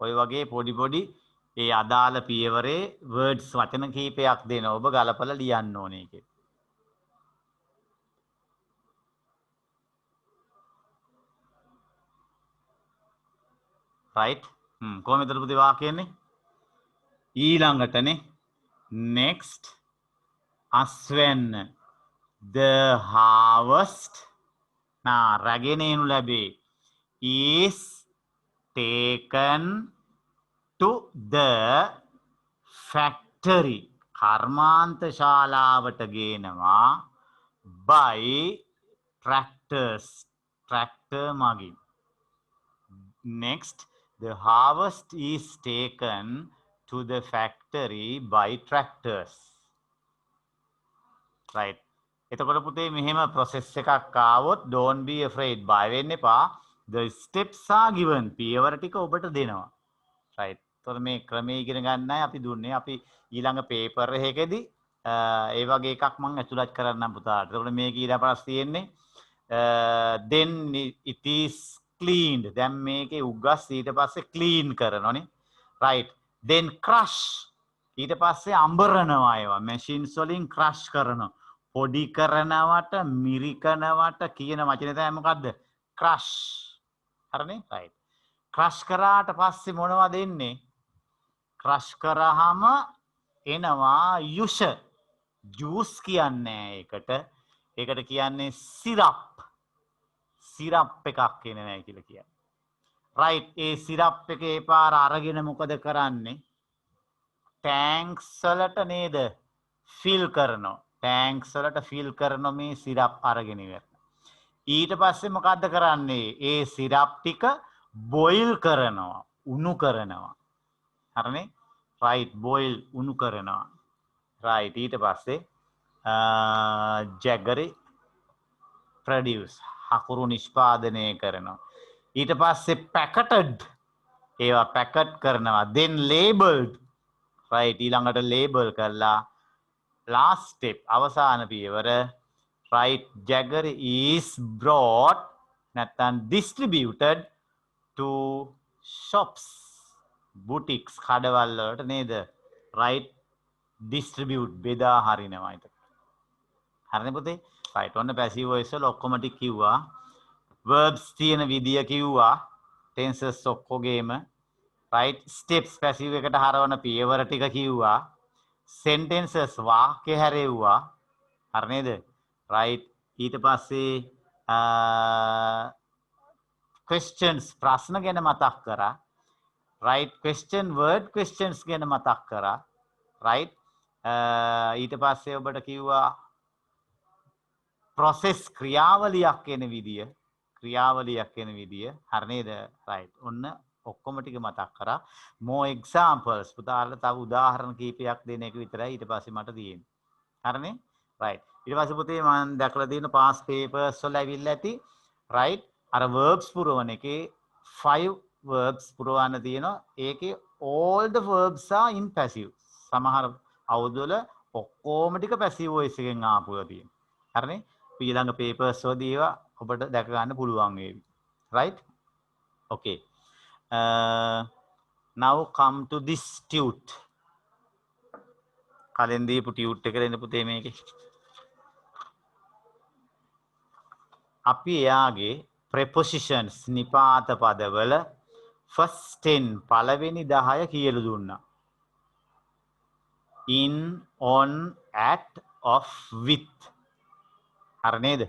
ඔය වගේ පොඩි පොඩි ඒ අදාළ පියවරේ words වචන කීපයක් දෙනවා ඔබ ගලපලා ලියන්න ඕනේ ඒකේ right කොහොමද පුතේ වාක්‍යන්නේ ඊළඟටනේ next අස්වැන්න the harvest රැගෙන එනු ලැබේ is taken to the factory කර්මාන්ත ශාලාවට ගේනවා by tractors tractor මගින් next the harvest is taken to the factory by tractors right එතකොට පුතේ මෙහෙම process එකක් ආවොත් don't be afraid bය වෙන්න එපා the steps are given පියවර ටික ඔබට දෙනවා right එතකොට මේ ක්‍රමයේ ඉගෙන ගන්නයි අපි දුන්නේ අපි ඊළඟ පේපර් එකකදී ඒ වගේ එකක් මම ඇතුළත් කරන්නම් පුතාට එතකොට මේක ඊට පස්සේ තියෙන්නේ then it is cleaned දැන් මේකේ උගස් ඊට පස්සේ clean කරනෝනේ right then crush ඊට පස්සේ අඹරනවා ඒවා machines වලින් crush කරනවා පොඩි කරනවට මිරිකනවට කියන වචනේ තමයි මොකද්ද crush හරිනේ right crush කරාට පස්සේ මොනවද එන්නේ crush කරාම එනවා යුෂ juice කියන්නේ ඒකට කියන්නේ syrup එකක් එන්නේ නැහැ කියලා කියන්නේ right ඒ syrup එකේ පාර අරගෙන මොකද කරන්නේ tanks වලට නේද fill කරනවා tanks වලට fill කරන මේ syrup අරගෙන ඉවරයි ඊට පස්සේ මොකද්ද කරන්නේ ඒ syrup ටික boil කරනවා උණු කරනවා හරිනේ right boil උණු කරනවා right ඊට පස්සේ jaggery produce හකුරු නිෂ්පාදනය කරනවා ඊට පස්සේ packeted ඒවා packet කරනවා then labeled right ඊළඟට label කරලා last step අවසාන පියවර right jaggery is brought නැත්නම් distributed to shops boutiques කඩවල් වලට නේද right distribute බෙදා හරිනවා ඒක හරිනේ පුතේ right ඔන්න passive voice වල ඔක්කොම ටික කිව්වා verbs තියෙන විදිය කිව්වා tenses ඔක්කොගේම right steps passive එකට හරවන පියවර ටික කිව්වා sentences වාක්‍ය හැරෙව්වා හරි නේද right ඊට පස්සේ questions ප්‍රශ්න ගැන මතක් කරා right question word questions ගැන මතක් කරා right ඊට පස්සේ ඔබට කිව්වා process ක්‍රියාවලියක් එන විදිය හරි නේද right ඔන්න ඔක්කොම ටික මතක් කරා more examples පුතාලට තව උදාහරණ කීපයක් දෙන එක විතරයි ඊට පස්සේ මට තියෙන්නේ හරිනේ right ඊට පස්සේ පුතේ මම දැකලා තියෙන past papers වල ඇවිල්ලා ඇති right අර verbs පුරවන එකේ 5 verbs පුරවන්න තියෙනවා ඒකේ all the verbs are in passive සමහර අවුරුදු වල ඔක්කොම ටික passive voice එකෙන් ආපුවා තියෙනවා හරිනේ ඊළඟ papers වලදී ඒවා ඔබට දැක ගන්න පුළුවන් වේවි right okay now come to this tute කලින් දීපු tute එක දෙන්න පුතේ මේකේ අපි එයාගේ prepositions නිපාත පදවල first 10 පළවෙනි 10 කියලා දුන්නා in on at of with හරි නේද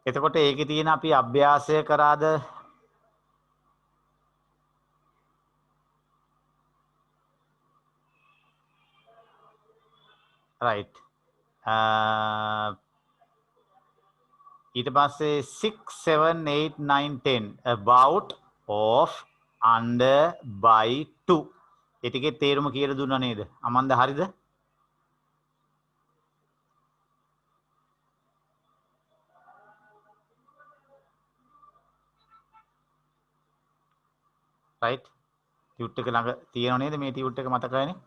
එතකොට ඒකේ තියෙන අපි අභ්‍යාසය කරාද right ඊට පස්සේ 6 7 8 9 10 about of under by to ඒ ටිකේ තේරුම කියලා දුන්නා නේද අමන්ද හරිද right tute එක ළඟ තියෙනව නේද මේ tute එක මතකයිනේ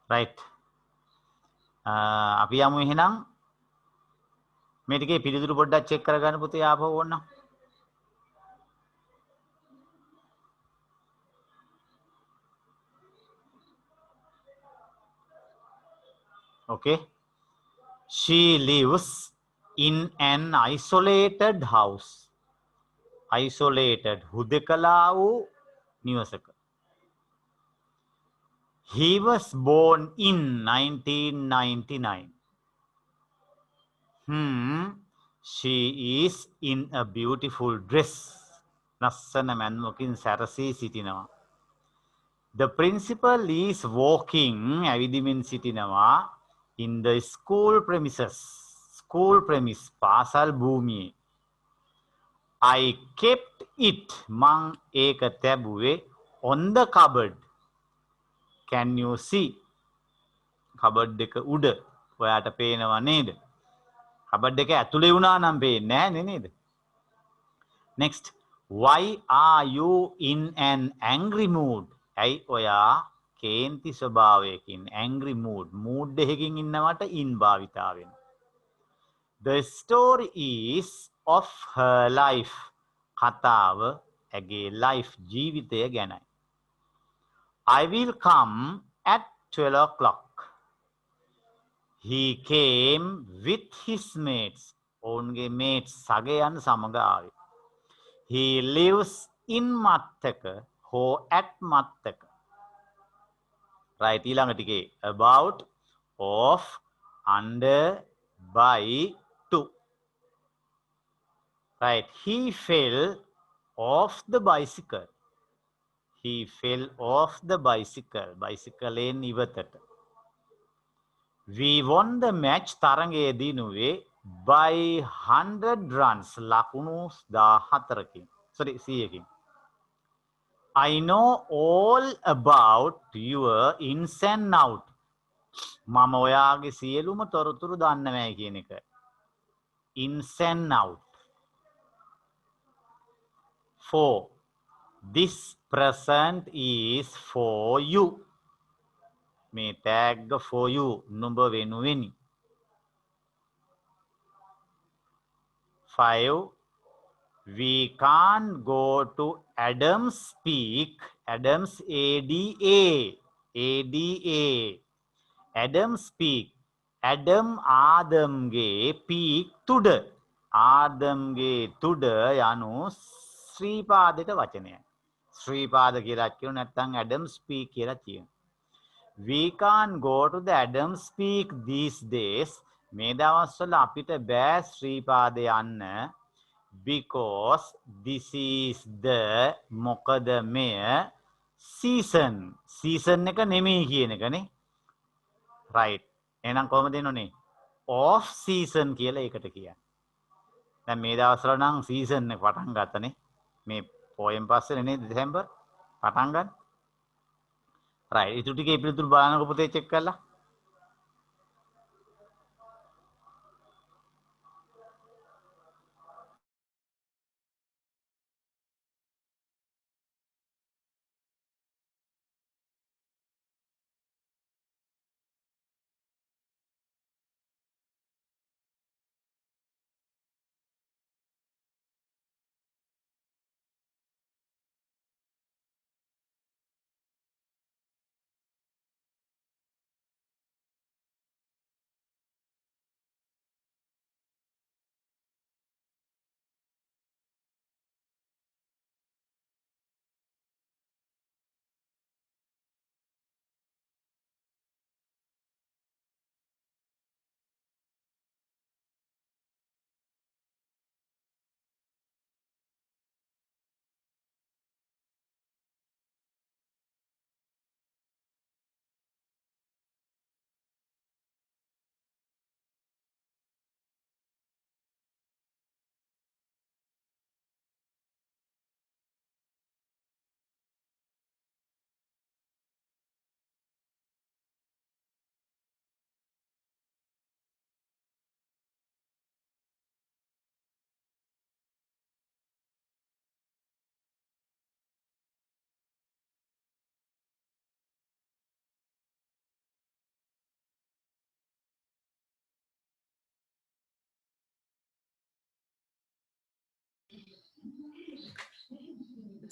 right අපි යමු එහෙනම් මේ ටිකේ පිළිතුරු පොඩ්ඩක් චෙක් කරගන්න පුතේ ආපහු ඕන්න okay she lives in an isolated house isolated හුදකලා වූ නිවසක he was born in 1999 she is in a beautiful dress ලස්සන මැන්මකින් සැරසී සිටිනවා the principal is walking ඇවිදිමින් සිටිනවා in the school premises පාසල් භූමියේ I kept it මං ඒක තැබුවේ on the cupboard can you see cupboard එක උඩ ඔයාට පේනවා නේද cupboard එක ඇතුලේ වුණා නම් පේන්නේ නැහැ නේද next why are you in an angry mood ඇයි ඔයා කේන්ති ස්වභාවයකින් angry mood එකකින් ඉන්නවට in භාවිතා වෙනවා the story is of her life කතාව ඇගේ life ජීවිතය ගැනයි I will come at 12 o'clock he came with his mates ඔවුන්ගේ mates සගයන් සමග ආවේ he lives in Mattaka or at Mattaka right ඊළඟ ටිකේ about of under by to right he fell off the bicycle he fell off the bicycle in ඉවතට we won the match තරගයේ දිනුවේ by 100 runs ලකුණු 14කින් sorry 100කින් I know all about your ins and out මම ඔයාගේ සියලුම තොරතුරු දන්නවයි කියන එක ins and out 4 this present is for you මේ tag for you නුඹ වෙනුවෙනි 5 we can't go to Adams Peak Adams Adams Peak Adam ආදම්ගේ peak තුඩ ආදම්ගේ තුඩ යනු ශ්‍රීපාදයට වචනයයි ශ්‍රීපාද කියලා කියු නැත්නම් Adams Peak කියලා කියනවා we can't go to the Adams Peak these days මේ දවස්වල අපිට බෑ ශ්‍රීපාද යන්න because this is the මොකද මෙය season එක නෙමෙයි කියන එකනේ right එහෙනම් කොහොමද එන්නේ off season කියලා ඒකට කියන්නේ දැන් මේ දවස්වල නම් season එක පටන් ගත්තනේ මේ පොයෙන් පස්සේ නේ දෙසැම්බර් පටන් ගන්න right ඊට ටිකේ පිළිතුරු බලන්නකො පුතේ චෙක් කරලා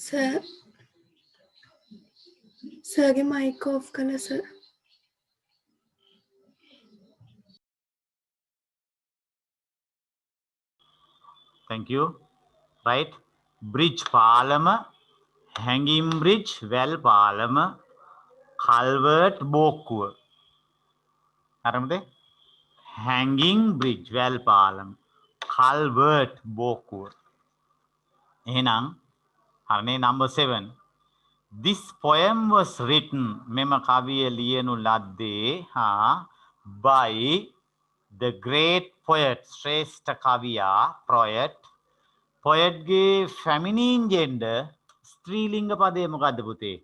Sir, sirගේ mic off කළා sir. thank you. right, bridge පාලම, hanging bridge වැල් පාලම, culvert බෝක්කුව. හරිද? hanging bridge වැල් පාලම, culvert බෝක්කුව. එහෙනම් හරිනේ number 7. This poem was written මෙම කවිය ලියනු ලද්දේ by the great poet ශ්‍රේෂ්ඨ කවියා poet ගේ feminine gender ස්ත්‍රීලිංග පදය මොකද්ද පුතේ?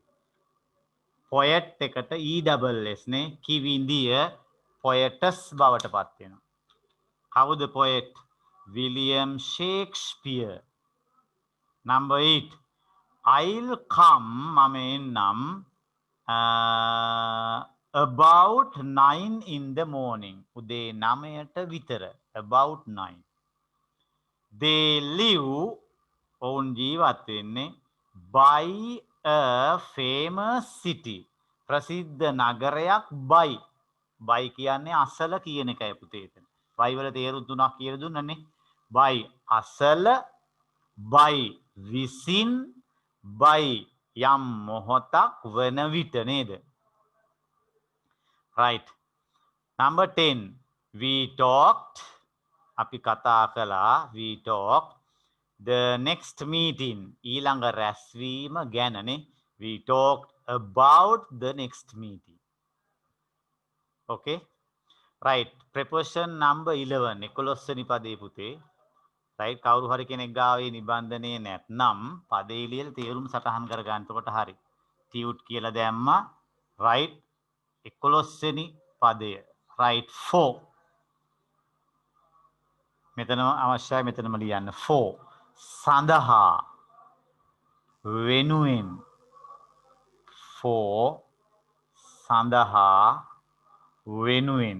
poet එකට ESS නේ කිවිඳිය poetess බවට පත් වෙනවා. කවුද poet? William Shakespeare. number 8. I'll come මම එන්නම් about 9 in the morning. උදේ 9ට විතර. about 9. They live ඔවුන් ජීවත් වෙන්නේ by a famous city. ප්‍රසිද්ධ නගරයක් by කියන්නේ අසල කියන එකයි පුතේ එතන. by වල තේරුම් තුනක් කියලා දුන්නනේ. by අසල, by විසින්, by යම් මොහොතක් වන විට නේද? right. number 10. We talked අපි කතා කළා we talked the next meeting ඊළඟ රැස්වීම ගැනනේ. we talked about the next meeting. okay, right. preposition number 11 11 වෙනි පදේ පුතේ. right, කවුරු හරි කෙනෙක් ගාවේ නිබන්ධනයේ නැත්නම් පදේ ලියලා තේරුම් සටහන් කර ගන්න. එතකොට හරි. tute කියලා දැම්මා. right, 11 වෙනි පදය. right, for මෙතනම අවශ්‍යයි මෙතනම ලියන්න. for සඳහා වෙනුවෙන්. for සඳහා වෙනුවෙන්.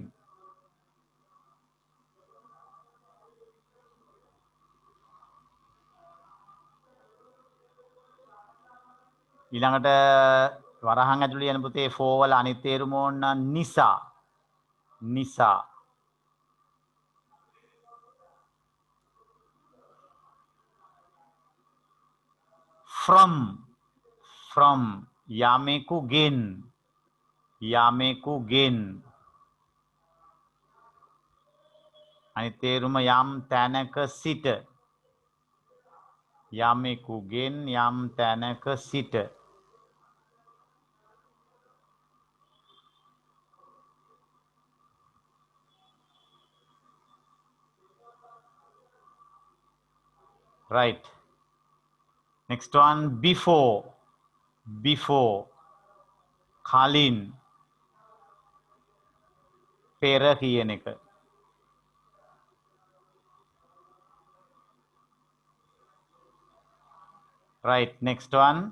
ඊළඟට වරහන් ඇතුළේ යන පුතේ for වල අනිත් තේරුම ඕන නිසා. නිසා. from යමෙකුගෙන්. යමෙකුගෙන්. අනිත් තේරුම යම් තැනක සිට. යමෙකුගෙන් යම් තැනක සිට. right. next one before. before කලින්. පෙර කියන එක. right. next one.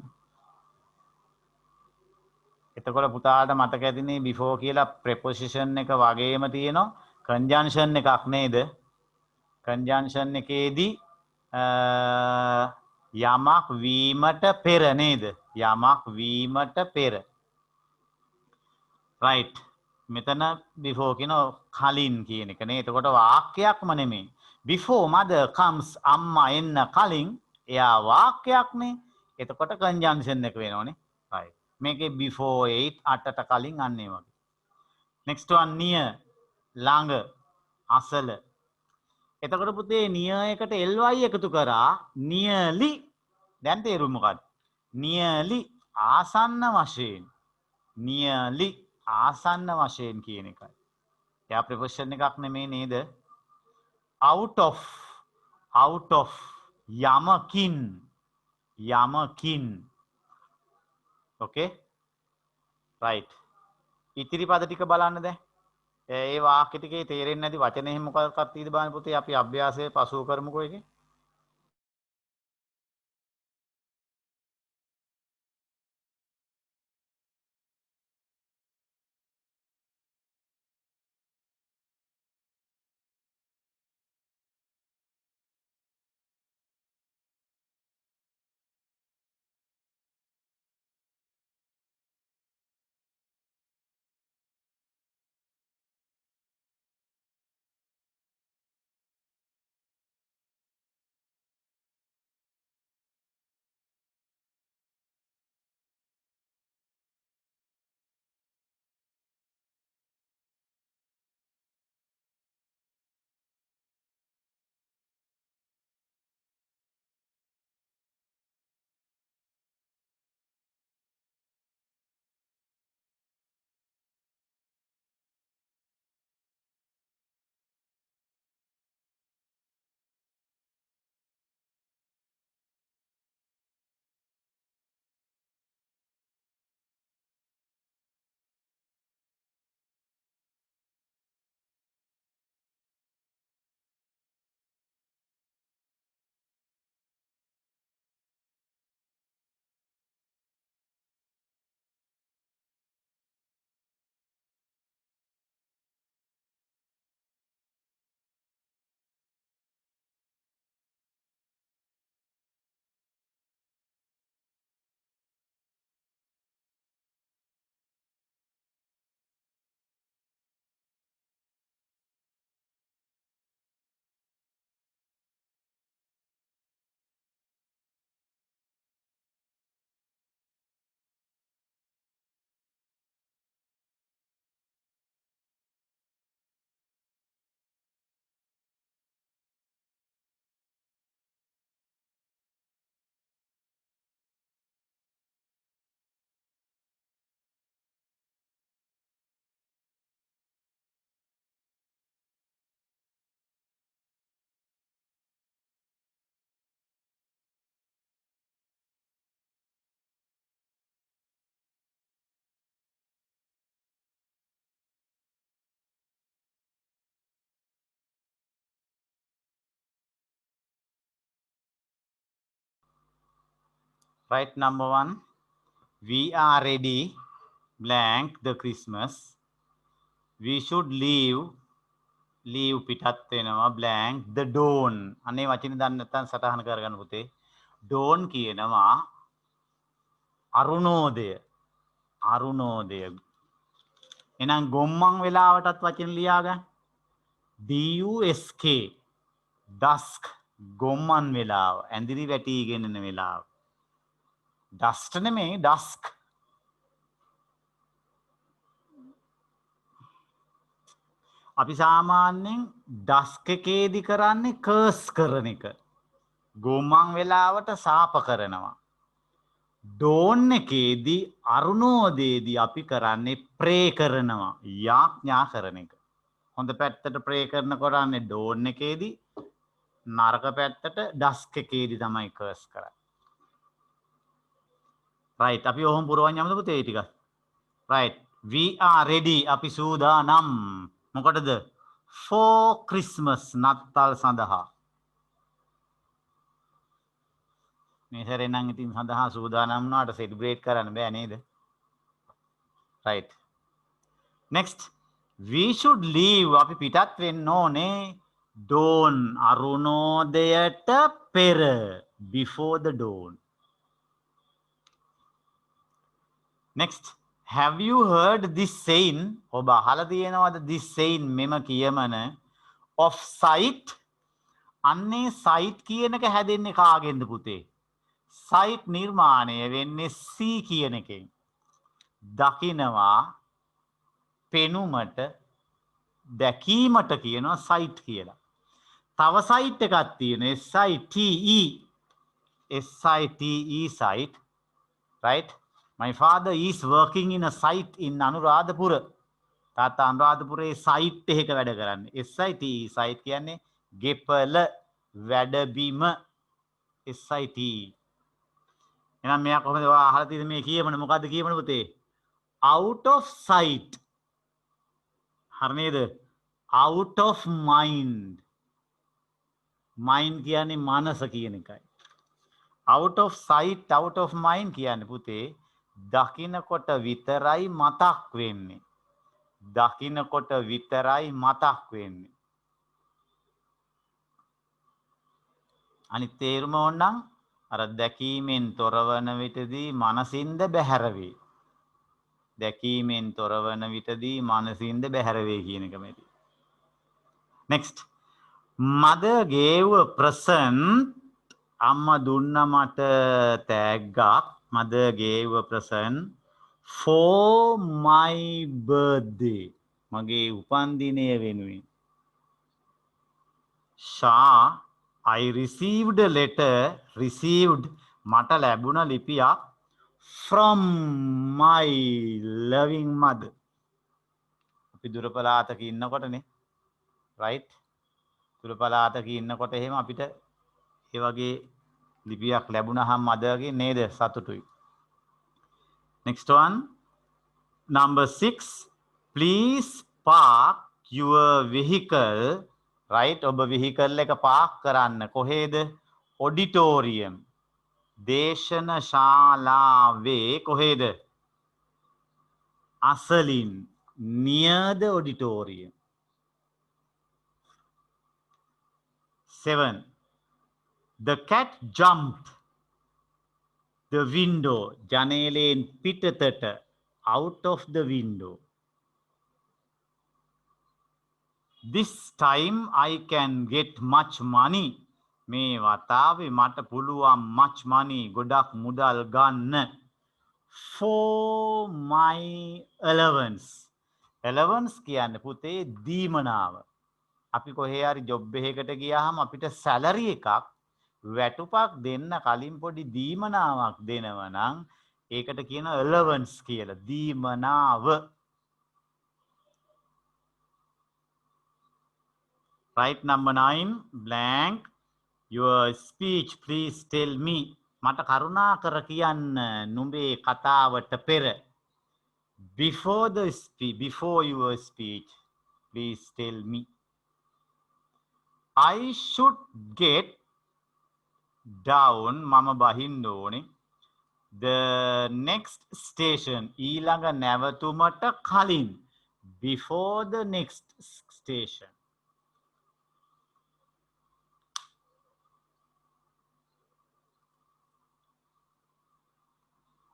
එතකොට පුතාට මතක ඇතිනේ before කියලා preposition එක වගේම තියෙනවා conjunction එකක් නේද? conjunction එකේදී යමක් වීමට පෙර නේද? යමක් වීමට පෙර. right. මෙතන before කියන කලින් කියන එක නේ. එතකොට වාක්‍යයක්ම නෙමෙයි. before mother comes අම්මා එන්න කලින් එයා වාක්‍යයක් නේ. එතකොට conjunction එක වෙනවනේ. right. මේකේ before 8 8ට කලින් අන්න ඒ වගේ. next one near ළඟ අසල. එතකොට පුතේ near එකට ly එකතු කරා nearly. දැන් තේරුම මොකක්ද? nearly ආසන්න වශයෙන්. nearly ආසන්න වශයෙන් කියන එකයි. එයා preposition එකක් නෙමෙයි නේද? out of යමකින්. යමකින්. okay, right. ඉතිරි පද ටික බලන්න දැන්. ඒ වාක්‍ය ටිකේ තේරෙන්නේ නැති වචන එහෙම මොකක්වත් තියෙද බලන්න පුතේ. අපි අභ්‍යාසයේ පසුව කරමුකෝ එකේ. Right, number 1. We are ready, blank, the Christmas. We should leave පිටත් වෙනවා, blank, the dawn. අනේ වචනේ දන්නේ නැත්නම් සටහන කරගන්න පුතේ. dawn කියනවා අරුණෝදය. එහෙනම් ගොම්මන් වෙලාවටත් වචන ලියාගන්න. dusk, dusk, ගොම්මන් වෙලාව, ඇඳිරි වැටිගෙන යන වෙලාව. dust නෙමෙයි, dusk. අපි සාමාන්‍යයෙන් ඩස්ක් එකේදී කරන්නේ කර්ස් කරන එක. ගොම්මන් වෙලාවට සාප කරනවා. ඩෝන් එකේදී අරුණෝදයේදී අපි කරන්නේ ප්‍රේ කරනවා, යාඥා කරන එක. හොඳ පැත්තට ප්‍රේ කරන්නේ ඩෝන් එකේදී, නරක පැත්තට ඩස්ක් එකේදී තමයි කර්ස් කරන්නේ. right, අපි ඔහොම පුරවන්න යමුද පුතේ ටික. right, we are ready, අපි සූදානම්. මොකටද? for Christmas, නත්තල් සඳහා. මේ සැරේ නම් ඉතින් සඳහා සූදානම් වුණාට සෙලිබ්‍රේට් කරන්න බෑ නේද? right. next, we should leave, අපි පිටත් වෙන්න ඕනේ dawn, අරුණෝදයට පෙර, before the dawn. next, have you heard this saying? ඔබ අහලා තියෙනවද this saying, මෙම කියමන of sight? අන්නේ sight කියන එක හැදෙන්නේ කාගෙන්ද පුතේ? sight නිර්මාණය වෙන්නේ C කියන එකෙන්. දකිනවා, පෙනුමට, දැකීමට කියනවා sight කියලා. තව sight එකක් තියෙනවා SITE sight. right? My father is working in a site in Anuradhapura. තාත්තා අනුරාධපුරේ site එකක වැඩ කරන්නේ. SITE site කියන්නේ ගෙපල, වැඩබිම, SITE. එහෙනම් මෙයා කොහොමද ඔයා අහලා තියෙන මේ කියමන මොකද්ද කියමන පුතේ? out of sight. හරි නේද? out of mind. mind කියන්නේ මනස කියන එකයි. out of sight, out of mind කියන්නේ පුතේ දකින්නකොට විතරයි මතක් වෙන්නේ. දකින්නකොට විතරයි මතක් වෙන්නේ. අනිත් තේරුම ඕනනම් අර දැකීමෙන් තොරවන විටදී මනසින්ද බැහැර වේ. දැකීමෙන් තොරවන විටදී මනසින්ද බැහැර වේ කියන එක මෙතන. next, mother gave a present. අම්මා දුන්න මට තෑග්ගක්. mother gave a present for my birthday. මගේ උපන්දිනය වෙනුවෙන්. Shah, I received a letter, received, මට ලැබුණ ලිපියක් from my loving mother. අපි දුර පළාතක ඉන්නකොටනේ, right? දුර පළාතක ඉන්නකොට එහෙම අපිට ඒ වගේ ලිපියක් ලැබුණාම මදර්ගේ නේද සතුටුයි. next one, number 6, please park your vehicle. right, ඔබ vehicle එක park කරන්න කොහෙද? auditorium, දේශන ශාලාවේ කොහෙද? අසලින්, near the auditorium. 7, the cat jumped the window, ජනේලෙන් පිටතට, out of the window. this time I can get much money. මේ වතාවේ මට පුළුවන් much money, ගොඩක් මුදල් ගන්න. for my allowance. allowance කියන්නේ පුතේ දීමනාව. අපි කොහේ හරි ජොබ් එකකට ගියාම අපිට සැලරි එකක් වැටුපක් දෙන්න කලින් පොඩි දීමනාවක් දෙනවා නම් ඒකට කියන allowance කියලා. දීමනාව. right, number 9, blank, your speech please tell me. මට කරුණාකර කියන්න නුඹේ කතාවට පෙර. before the speech, before your speech please tell me. I should get down, මම බහින්න ඕනේ The next station ඊළඟ නැවතුමට කලින් before the next station.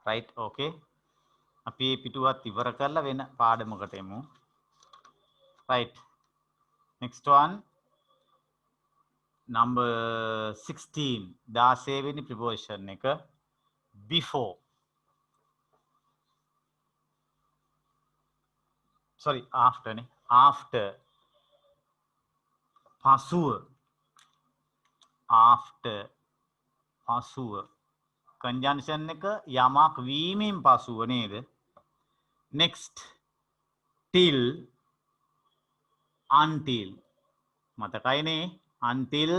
Right, okay. අපි පිටුවත් ඉවර කරලා වෙන පාඩමකට එමු. Right. Next one. Number 16. 16 වෙනි preposition එක before. Sorry, after නේ. After. පසුව. After. පසුව. Conjunction එක යමක් වීමෙන් පසුව නේද? Next. Till. Until. මතකයිනේ? Until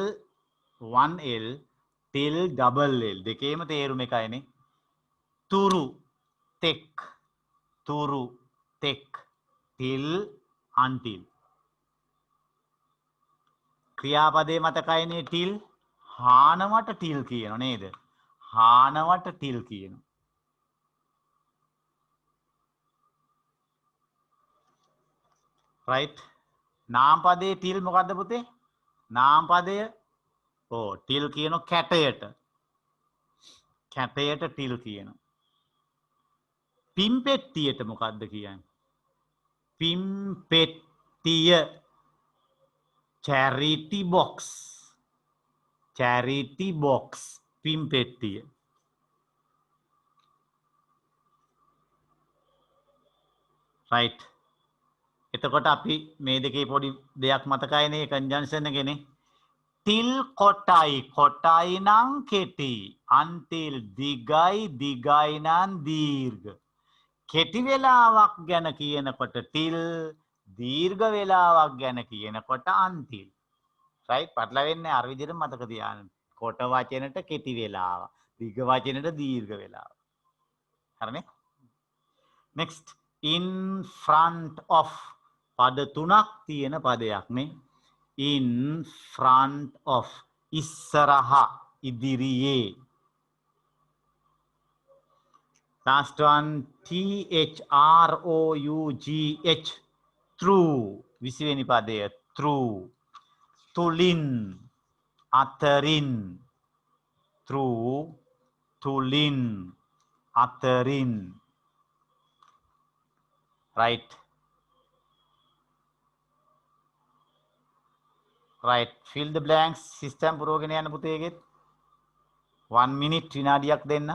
1L. Till double L. දෙකේම තේරුම එකයිනේ. තුරු. Tek. තුරු. Tek. Till. Until. ක්‍රියාපදේ මතකයිනේ till. හානවට till කියනවා නේද? හානවට till කියනවා. right. නාමපදේ till මොකද්ද පුතේ? නාමපදය till කියනවා කැටයට. කැටයට till කියනවා. පිම්පෙට්ටියට මොකද්ද කියන්නේ? පිම්පෙට්ටිය. charity box. charity box. පිම්පෙට්ටිය. right. එතකොට අපි මේ දෙකේ පොඩි දෙයක් මතකයිනේ conjunction එකනේ. till කොටයි කොටයි නම් කෙටි. until දිගයි දිගයි නම් දීර්ඝ. කෙටි වෙලාවක් ගැන කියනකොට till, දීර්ඝ වෙලාවක් ගැන කියනකොට until. right. පටලවෙන්නේ අර විදිහට මතක තියාගන්න. කොට වචනෙට කෙටි වෙලාව, දිග වචනෙට දීර්ඝ වෙලාව. හරිනේ? next. in front of. පද තුනක් තියෙන පදයක් නේ. in front of. ඉස්සරහා, ඉදිරියේ. last one. THROUGH. through. 20 වෙනි පදය through. තුලින්, අතරින්. through. තුලින්, අතරින්. right. right. fill the blanks. system පුරවගෙන යන්න පුතේගෙත්. 1 minute විනාඩියක් දෙන්න.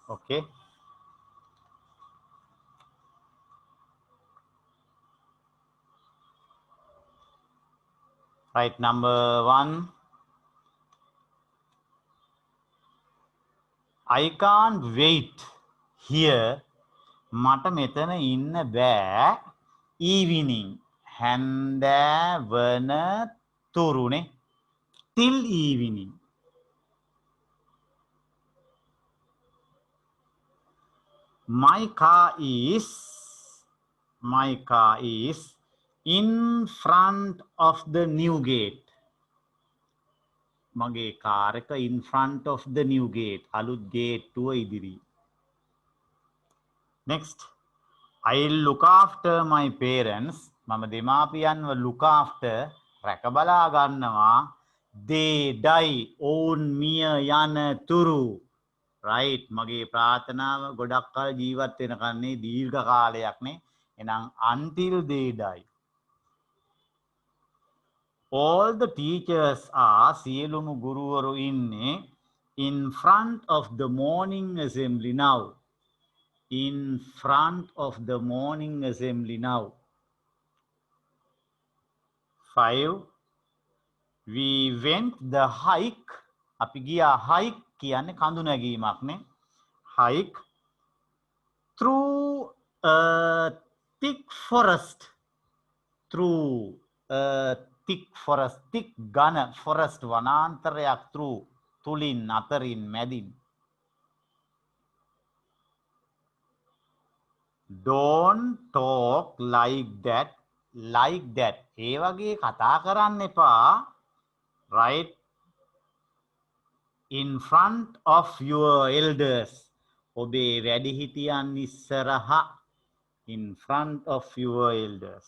okay. right. number 1. I can't wait here. මට මෙතන ඉන්න බෑ. evening. හැන්දෑවන තුරුනේ. till evening. My car is in front of the new gate. මගේ කාර් එක in front of the new gate. අලුත් ගේට්ටුව ඉදිරි. Next. I'll look after my parents. මම දෙමාපියන්ව look after රැක බලා ගන්නවා. They die ඔවුන් මිය යන තුරු. Right. මගේ ප්‍රාර්ථනාව ගොඩක් කල් ජීවත් වෙනකන්නේ දීර්ඝ කාලයක් නේ. එහෙනම් until they die. All the teachers are සියලුම ගුරුවරු ඉන්නේ in front of the morning assembly now. In front of the morning assembly now. 5. We went the hike. අපි ගියා hike කියන්නේ කඳු නැගීමක් නේ. Hike through a thick forest. Through a thick forest. thick ඝන forest වනාන්තරයක් through තුලින් අතරින් මැදින්. Don't talk like that. ඒ වගේ කතා කරන්න එපා. Right? In front of your elders. ඔබේ වැඩිහිටියන් ඉස්සරහා. In front of your elders.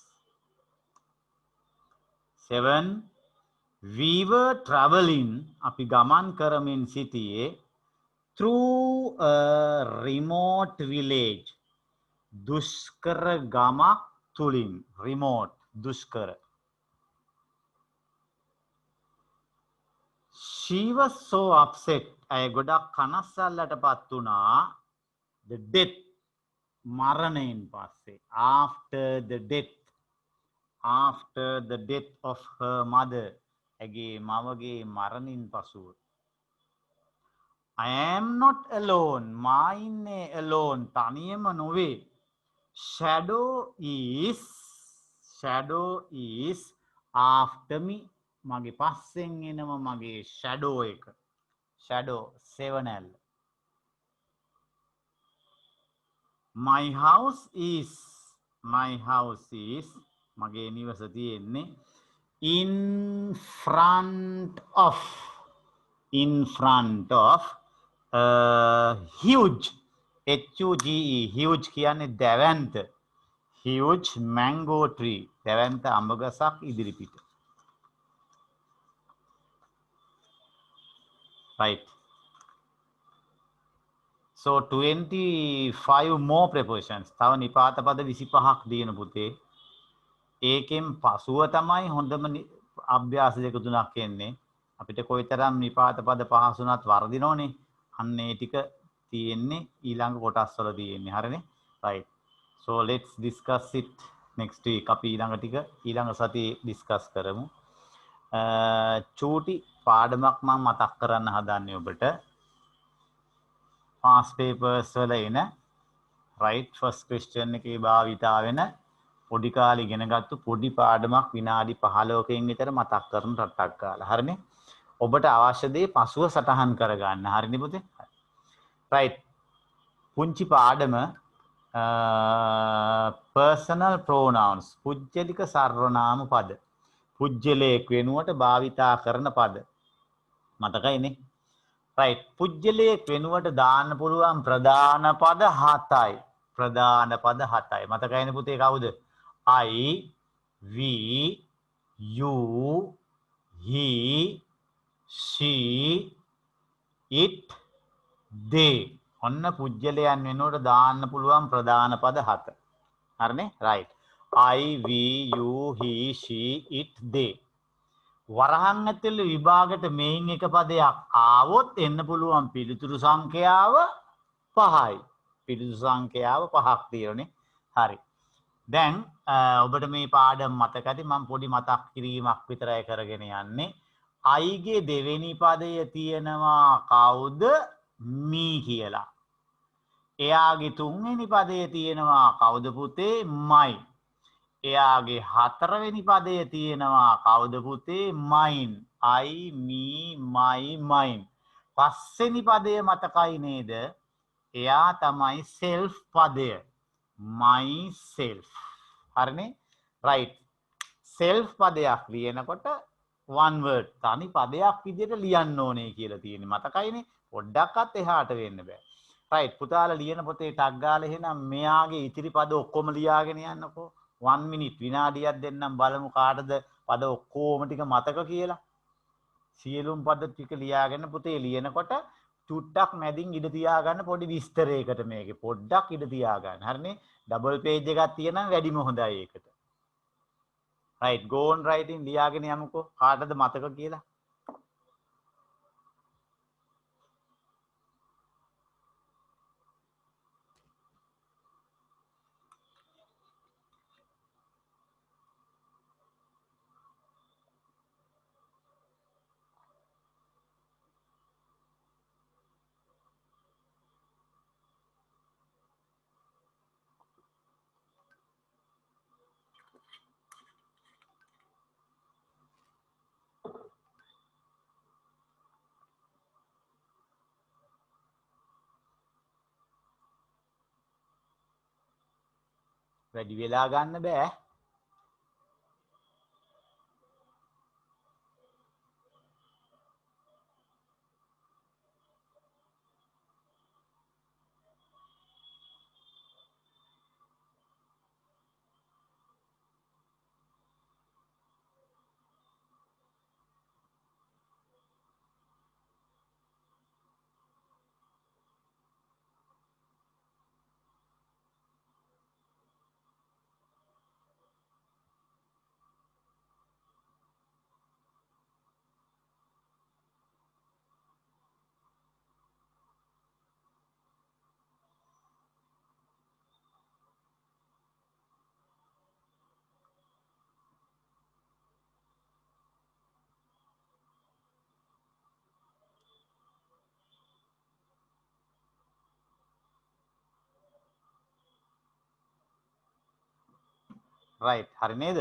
7. We were traveling. අපි ගමන් කරමින් සිටියේ through a remote village. දුෂ්කර ගමක් තුලින්. remote දුෂ්කර. She was so upset. ඇය ගොඩක් කනස්සල්ලටපත් වුණා. The death මරණයෙන් පස්සේ. After the death of her mother. ඇගේ මවගේ මරණින් පසුව. I am not alone. මා ඉන්නේ alone. තනියම නොවේ. Shadow is after me. මගේ පස්සෙන් එනම මගේ shadow එක. Shadow 7L. My house is මගේ නිවස තියෙන්නේ in front of huge huge කියන්නේ දැවැන්ත. huge mango tree. දැවැන්ත අඹ ගසක් ඉදිරිපිට. Right. So 25 more prepositions. තව නිපාත පද 25ක් දිනන පුතේ. ඒකෙන් පසුව තමයි හොඳම අභ්‍යාස දෙක තුනක් එන්නේ. අපිට කොයිතරම් නිපාත පද පහසුණත් වර්ධිනෝනේ. අන්න ඒ ටික තියෙන්නේ ඊළඟ කොටස් වල තියෙන්නේ. හරිනේ? Right. So let's discuss it next week. අපි ඊළඟ ටික ඊළඟ සතියේ discuss කරමු. චූටි පාඩමක් මම මතක් කරන්න හදන්නේ ඔබට. past papers වල එන right first question එකේ භාවිතා වෙන පොඩි කාලේ ඉගෙනගත්තු පොඩි පාඩමක් විනාඩි 15කින් විතර මතක් කරන රටක් ගාලා. හරිනේ? ඔබට අවශ්‍ය දේ පසුව සටහන් කරගන්න. හරිනේ පුතේ? right. පුංචි පාඩම personal pronouns. පුජ්‍යලික සර්වනාම පද. පුජ්‍යලයක් වෙනුවට භාවිතා කරන පද. මතකයිනේ? right. පුජ්‍යලයක් වෙනුවට දාන්න පුළුවන් ප්‍රධාන පද 7යි. ප්‍රධාන පද 7යි. මතකයිනේ පුතේ කවුද? I, we, you, he, she, it, they. ඔන්න පුජ්‍යලයන් වෙනුවට දාන්න පුළුවන් ප්‍රධාන පද 7. හරිනේ? right. I, we, you, he, she, it, they. වරහන් ඇතුළේ විභාගයට මේන් එක පදයක් ආවොත් එන්න පුළුවන් පිළිතුරු සංඛ්‍යාව 5යි. පිළිතුරු සංඛ්‍යාව 5ක් තියෙන්නේ. හරි. දැන් ඔබට මේ පාඩම මතක ඇති මම පොඩි මතක් කිරීමක් විතරයි කරගෙන යන්නේ. I ගේ දෙවෙනි පදය තියෙනවා කවුද? me කියලා. එයාගේ තුන්වෙනි පදය තියෙනවා කවුද පුතේ? my. එයාගේ හතරවෙනි පදය තියෙනවා කවුද පුතේ? mine. I me my mine. පස්වෙනි පදය මතකයි නේද? එයා තමයි self පදය. myself. හරිනේ? right. self පදයක් ලියනකොට one word තනි පදයක් විදිහට ලියන්න ඕනේ කියලා තියෙන්නේ. මතකයිනේ? පොඩ්ඩක්වත් එහාට වෙන්න බෑ. right. පුතාලා ලියන පොතේ ටග් ගාලා එහෙනම් මෙයාගේ ඉතිරි පද ඔක්කොම ලියාගෙන යන්නකෝ. 1 minute විනාඩියක් දෙන්නම් බලමු කාටද පද ඔක්කොම ටික මතක කියලා. සියලුම පද ටික ලියාගෙන පුතේ ලියනකොට චුට්ටක් මැදින් ඉඳ තියාගන්න පොඩි විස්තරයකට මේකේ පොඩ්ඩක් ඉඳ තියාගන්න. හරිනේ? ඩබල් පේජ් එකක් තියෙනම් වැඩිම හොඳයි ඒකට. right go on writing ලියාගෙන යමුකෝ කාටද මතක කියලා. වැඩි වෙලා ගන්න බෑ. right හරි නේද?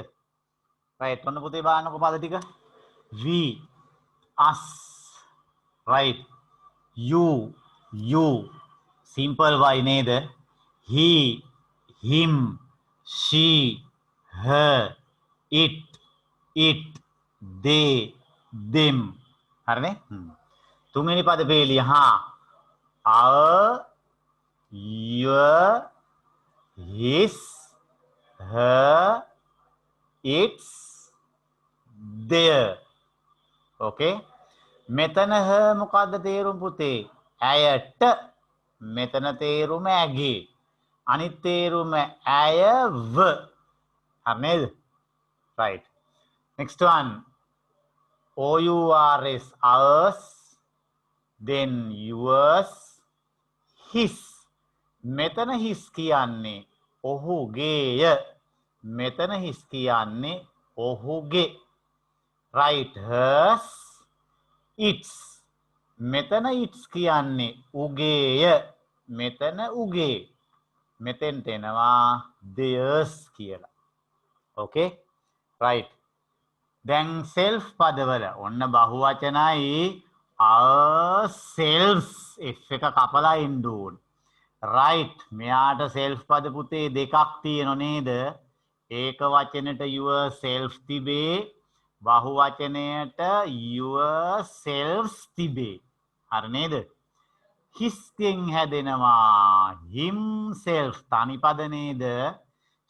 right ඔන්න පුතේ බලන්නකෝ පද ටික. we us right you simple y නේද? he him she her it they them හරිනේ? තුන්වෙනි පද පේලිය හා our your his her it's there okay මෙතන හ මොකද්ද තේරුම් පුතේ? ඇයට. මෙතන තේරුම ඇගේ. අනිත් තේරුම ඇයව. හරි නේද? right next one ours ours then yours his මෙතන his කියන්නේ ඔහුගේය. මෙතන his කියන්නේ ඔහුගේ. right hers its මෙතන its කියන්නේ උගේය. මෙතන උගේ. මෙතෙන්ට එනවා theirs කියලා. okay right දැන් self පදවල ඔන්න බහුවචනයි ourselves f එක කපලා එන්න ඕන. right මෙයාට self පද පුතේ දෙකක් තියෙනව නේද? ඒක වචනෙට yourself තිබේ. බහුවචනයට yourselves තිබේ. හරි නේද? his ගෙන් හැදෙනවා himself තනි පද නේද?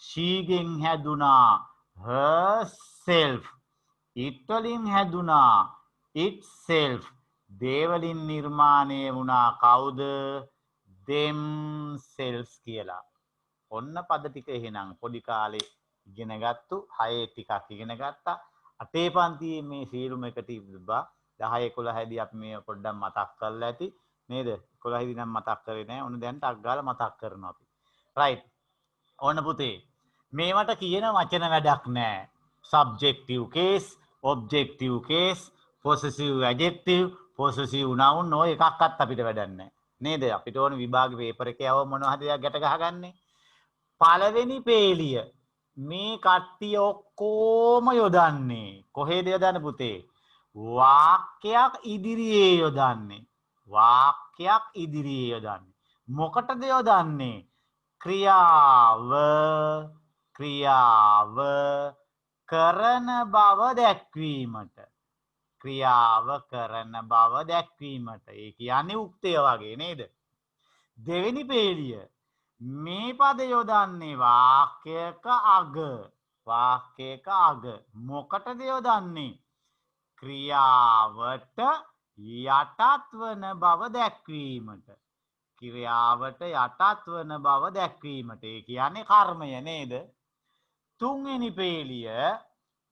she ගෙන් හැදුනා herself. it වලින් හැදුනා itself. they වලින් නිර්මාණය වුණා කවුද? themselves කියලා. ඔන්න පද ටික එහෙනම් පොඩි කාලේ ඉගෙන ගත්තු 6 ටිකක් ඉගෙන ගත්තා. 8 පන්තියේ මේ සීලුම එක තිබ්බා. 10 11 දී අපි මේ පොඩ්ඩක් මතක් කරලා ඇති නේද? 11 දී නම් මතක් කරේ නැහැ. ඔන්න දැන් ටක් ගාලා මතක් කරනවා අපි. right. ඔන්න පුතේ. මේවට කියන වචන වැඩක් නැහැ. subjective case, objective case, possessive adjective, possessive noun ඔය එකක්වත් අපිට වැඩක් නැහැ. නේද? අපිට ඕන විභාගේ පේපර් එකේ යව මොනවා හරි ගැට ගහගන්නේ. පළවෙනි පේලිය මේ කට්ටිය ඔක්කොම යොදන්නේ කොහෙද යොදන්නේ පුතේ? වාක්‍යයක් ඉදිරියේ යොදන්නේ. වාක්‍යයක් ඉදිරියේ යොදන්නේ. මොකටද යොදන්නේ? ක්‍රියාව කරන බව දැක්වීමට. ක්‍රියාව කරන බව දැක්වීමට. ඒ කියන්නේ උක්තය වගේ නේද? දෙවෙනි පේලිය මේ පද යොදන්නේ වාක්‍යයක අග. වාක්‍යයක අග. මොකටද යොදන්නේ? ක්‍රියාවට යටත් වන බව දැක්වීමට. ක්‍රියාවට යටත් වන බව දැක්වීමට. ඒ කියන්නේ කර්මය නේද? තුන්වෙනි පේලිය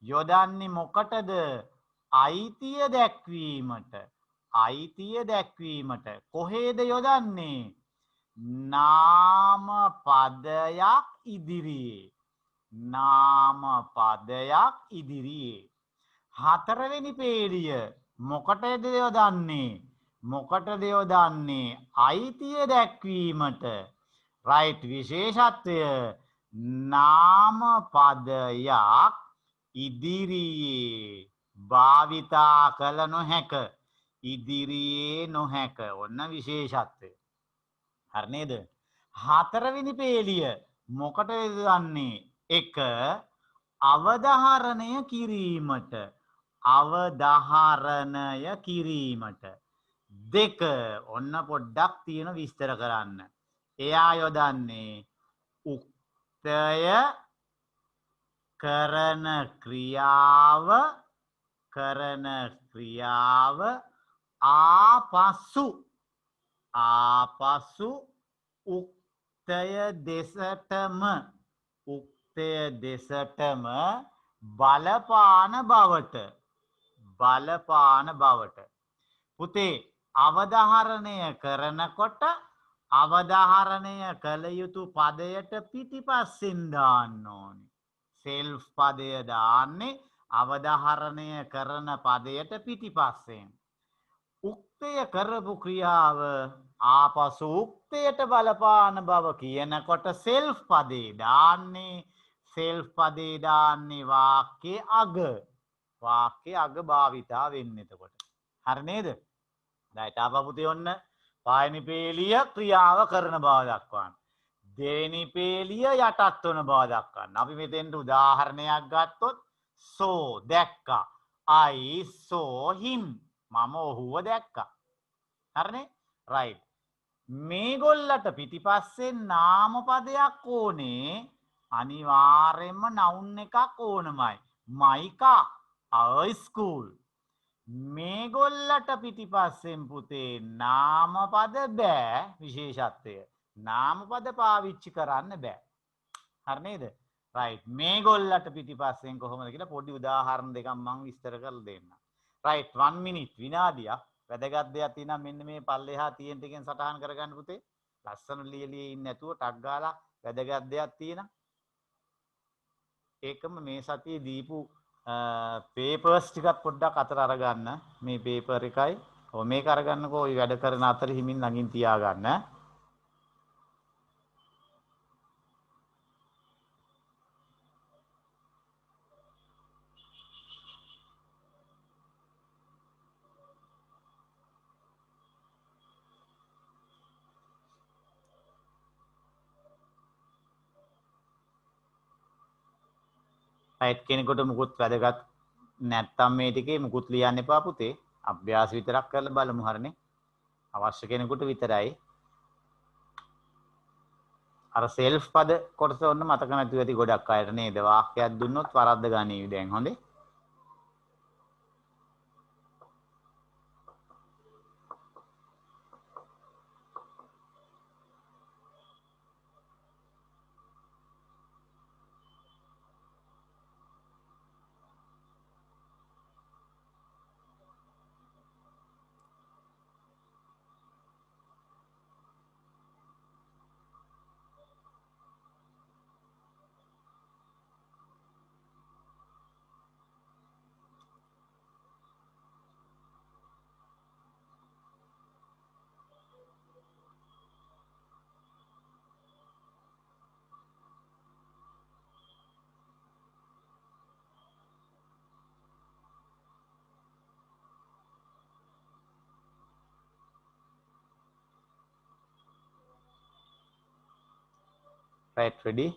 යොදන්නේ මොකටද? අයිතිය දැක්වීමට. අයිතිය දැක්වීමට. කොහේද යොදන්නේ? නාම පදයක් ඉදිරියේ. නාම පදයක් ඉදිරියේ. හතරවෙනි පේලිය මොකටද යොදන්නේ? මොකටද යොදන්නේ? අයිතිය දැක්වීමට. රයිට්. විශේෂත්වය නාම පදයක් ඉදිරියේ භාවිතා කළ නොහැක. ඉදිරියේ නොහැක. ඔන්න විශේෂත්වය. හරි නේද? හතරවෙනි පේලිය මොකටද යොදන්නේ? 1 අවධාරණය කිරීමට. අවධාරණය කිරීමට. 2 ඔන්න පොඩ්ඩක් තියෙන විස්තර කරන්න. එයා යොදන්නේ උක්තය කරන ක්‍රියාව ආපසු උක්තය දෙසටම බලපාන බවට. පුතේ අවධාරණය කරනකොට අවධාරණය කළ යුතු පදයට පිටිපස්සෙන් දාන්න ඕනේ. සෙල්ෆ් පදය දාන්නේ අවධාරණය කරන පදයට පිටිපස්සෙන්. උක්තය කරපු ක්‍රියාව ආපසු උක්තයට බලපාන බව කියනකොට සෙල්ෆ් පදේ දාන්නේ. සෙල්ෆ් පදේ දාන්නේ වාක්‍යයේ අග භාවිතා වෙන්නේ එතකොට. හරි නේද? දැන් ආපහුතේ ඔන්න පළවෙනි පේලිය ක්‍රියාව කරන බව දක්වන්න. දෙවෙනි පේලිය යටත් වන බව දක්වන්න. අපි මෙතෙන්ට උදාහරණයක් ගත්තොත් සෝ දැක්කා. I saw him. මම ඔහුව දැක්කා. හරිනේ? right. මේගොල්ලට පිටිපස්සෙන් නාම පදයක් ඕනේ. අනිවාර්යයෙන්ම noun එකක් ඕනමයි. my car, our school. මේගොල්ලට පිටිපස්සෙන් පුතේ නාම පද බෑ. විශේෂත්වය නාම පද පාවිච්චි කරන්න බෑ. හරි නේද? right. මේගොල්ලට පිටිපස්සෙන් කොහොමද කියලා පොඩි උදාහරණ දෙකක් මම විස්තර කරලා දෙන්නම්. right. 1 minute විනාඩියක්. වැදගත් දෙයක් තියෙනවා මෙන්න මේ පල්ලෙහා තියෙන ටිකෙන් සටහන් කරගන්න පුතේ. ලස්සන ලියලියේ ඉන්නේ නැතුව ටක් ගාලා වැදගත් දෙයක් තියෙනවා. ඒකම මේ සතියේ දීපු පේපර්ස් ටිකක් පොඩ්ඩක් අතර අරගන්න. මේ පේපර් එකයි ඔය මේක අරගන්නකෝ. ඔය වැඩ කරන අතර හිමින් ළඟින් තියාගන්න. අයිත් කෙනෙකුට මුකුත් වැදගත් නැත්තම් මේ ටිකේ මුකුත් ලියන්න එපා පුතේ. අභ්‍යාස විතරක් කරලා බලමු හරිනේ. අවශ්‍ය කෙනෙකුට විතරයි. අර සෙල්ෆ් පද කොටස ඔන්න මතක නැතුව ඇති ගොඩක් අයට නේද? වාක්‍යයක් දුන්නොත් වරද්ද ගනීවි දැන් හොඳේ. right, ready?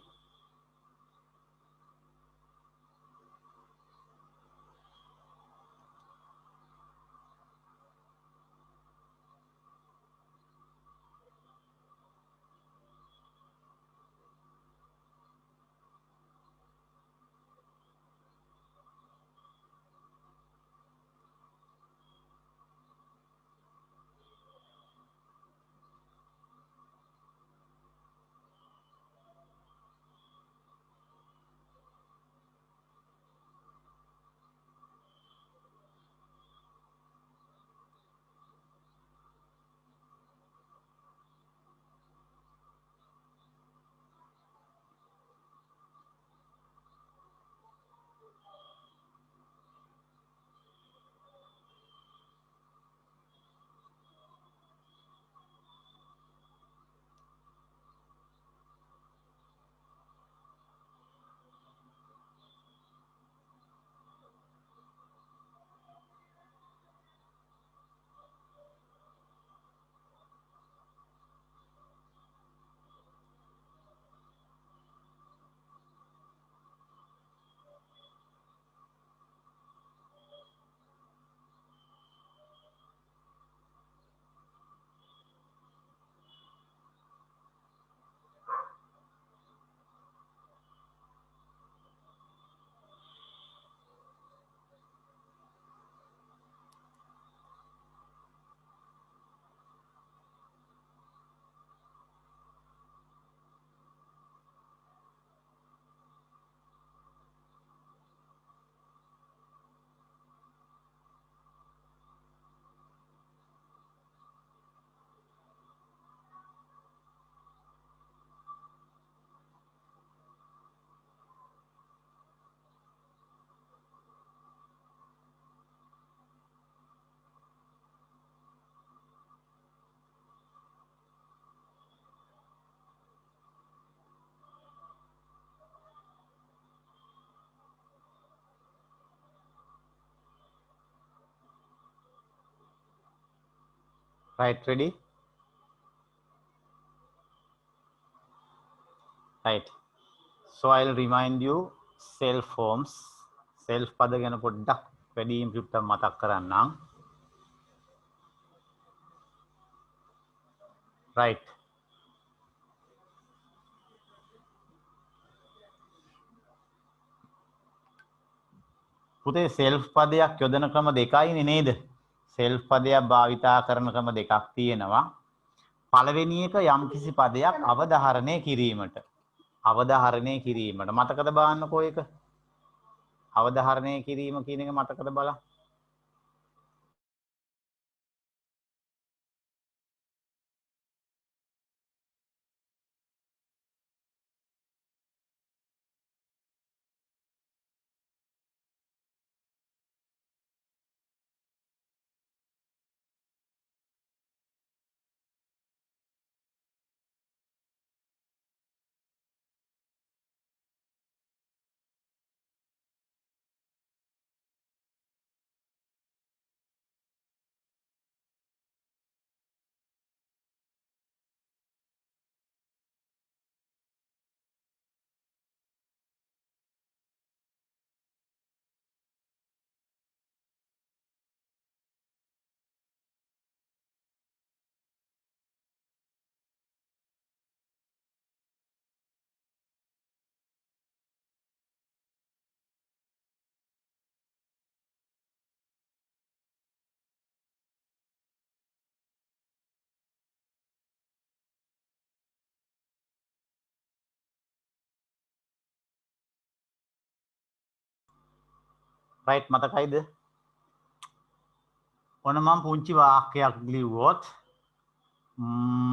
Right, ready? Right. So I'll remind you self forms. Self පද ගැන පොඩ්ඩක් වැඩියෙන් පිටුටක් මතක් කරන්නම්. Right. පුතේ self පදයක් යොදන ක්‍රම දෙකයිනේ නේද? self පදයක් භාවිතා කරන ක්‍රම දෙකක් තියෙනවා. පළවෙනි එක යම්කිසි පදයක් අවධාරණය කිරීමට. අවධාරණය කිරීමට. මතකද බලන්නකෝ ඒක? අවධාරණය කිරීම කියන එක මතකද බලන්න? right මතකයිද? ඔන්න මම පුංචි වාක්‍යයක් ලිව්වොත්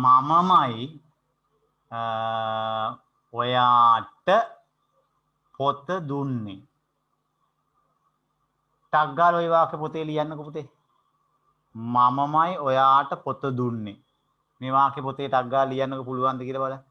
මමමයි ඔයාට පොත දුන්නේ. ටක් ගාලා ওই වාක්‍ය පොතේ ලියන්නකෝ පුතේ. මමමයි ඔයාට පොත දුන්නේ. මේ වාක්‍ය පොතේ ටක් ගාලා ලියන්නකෝ පුළුවන්ද කියලා බලන්න.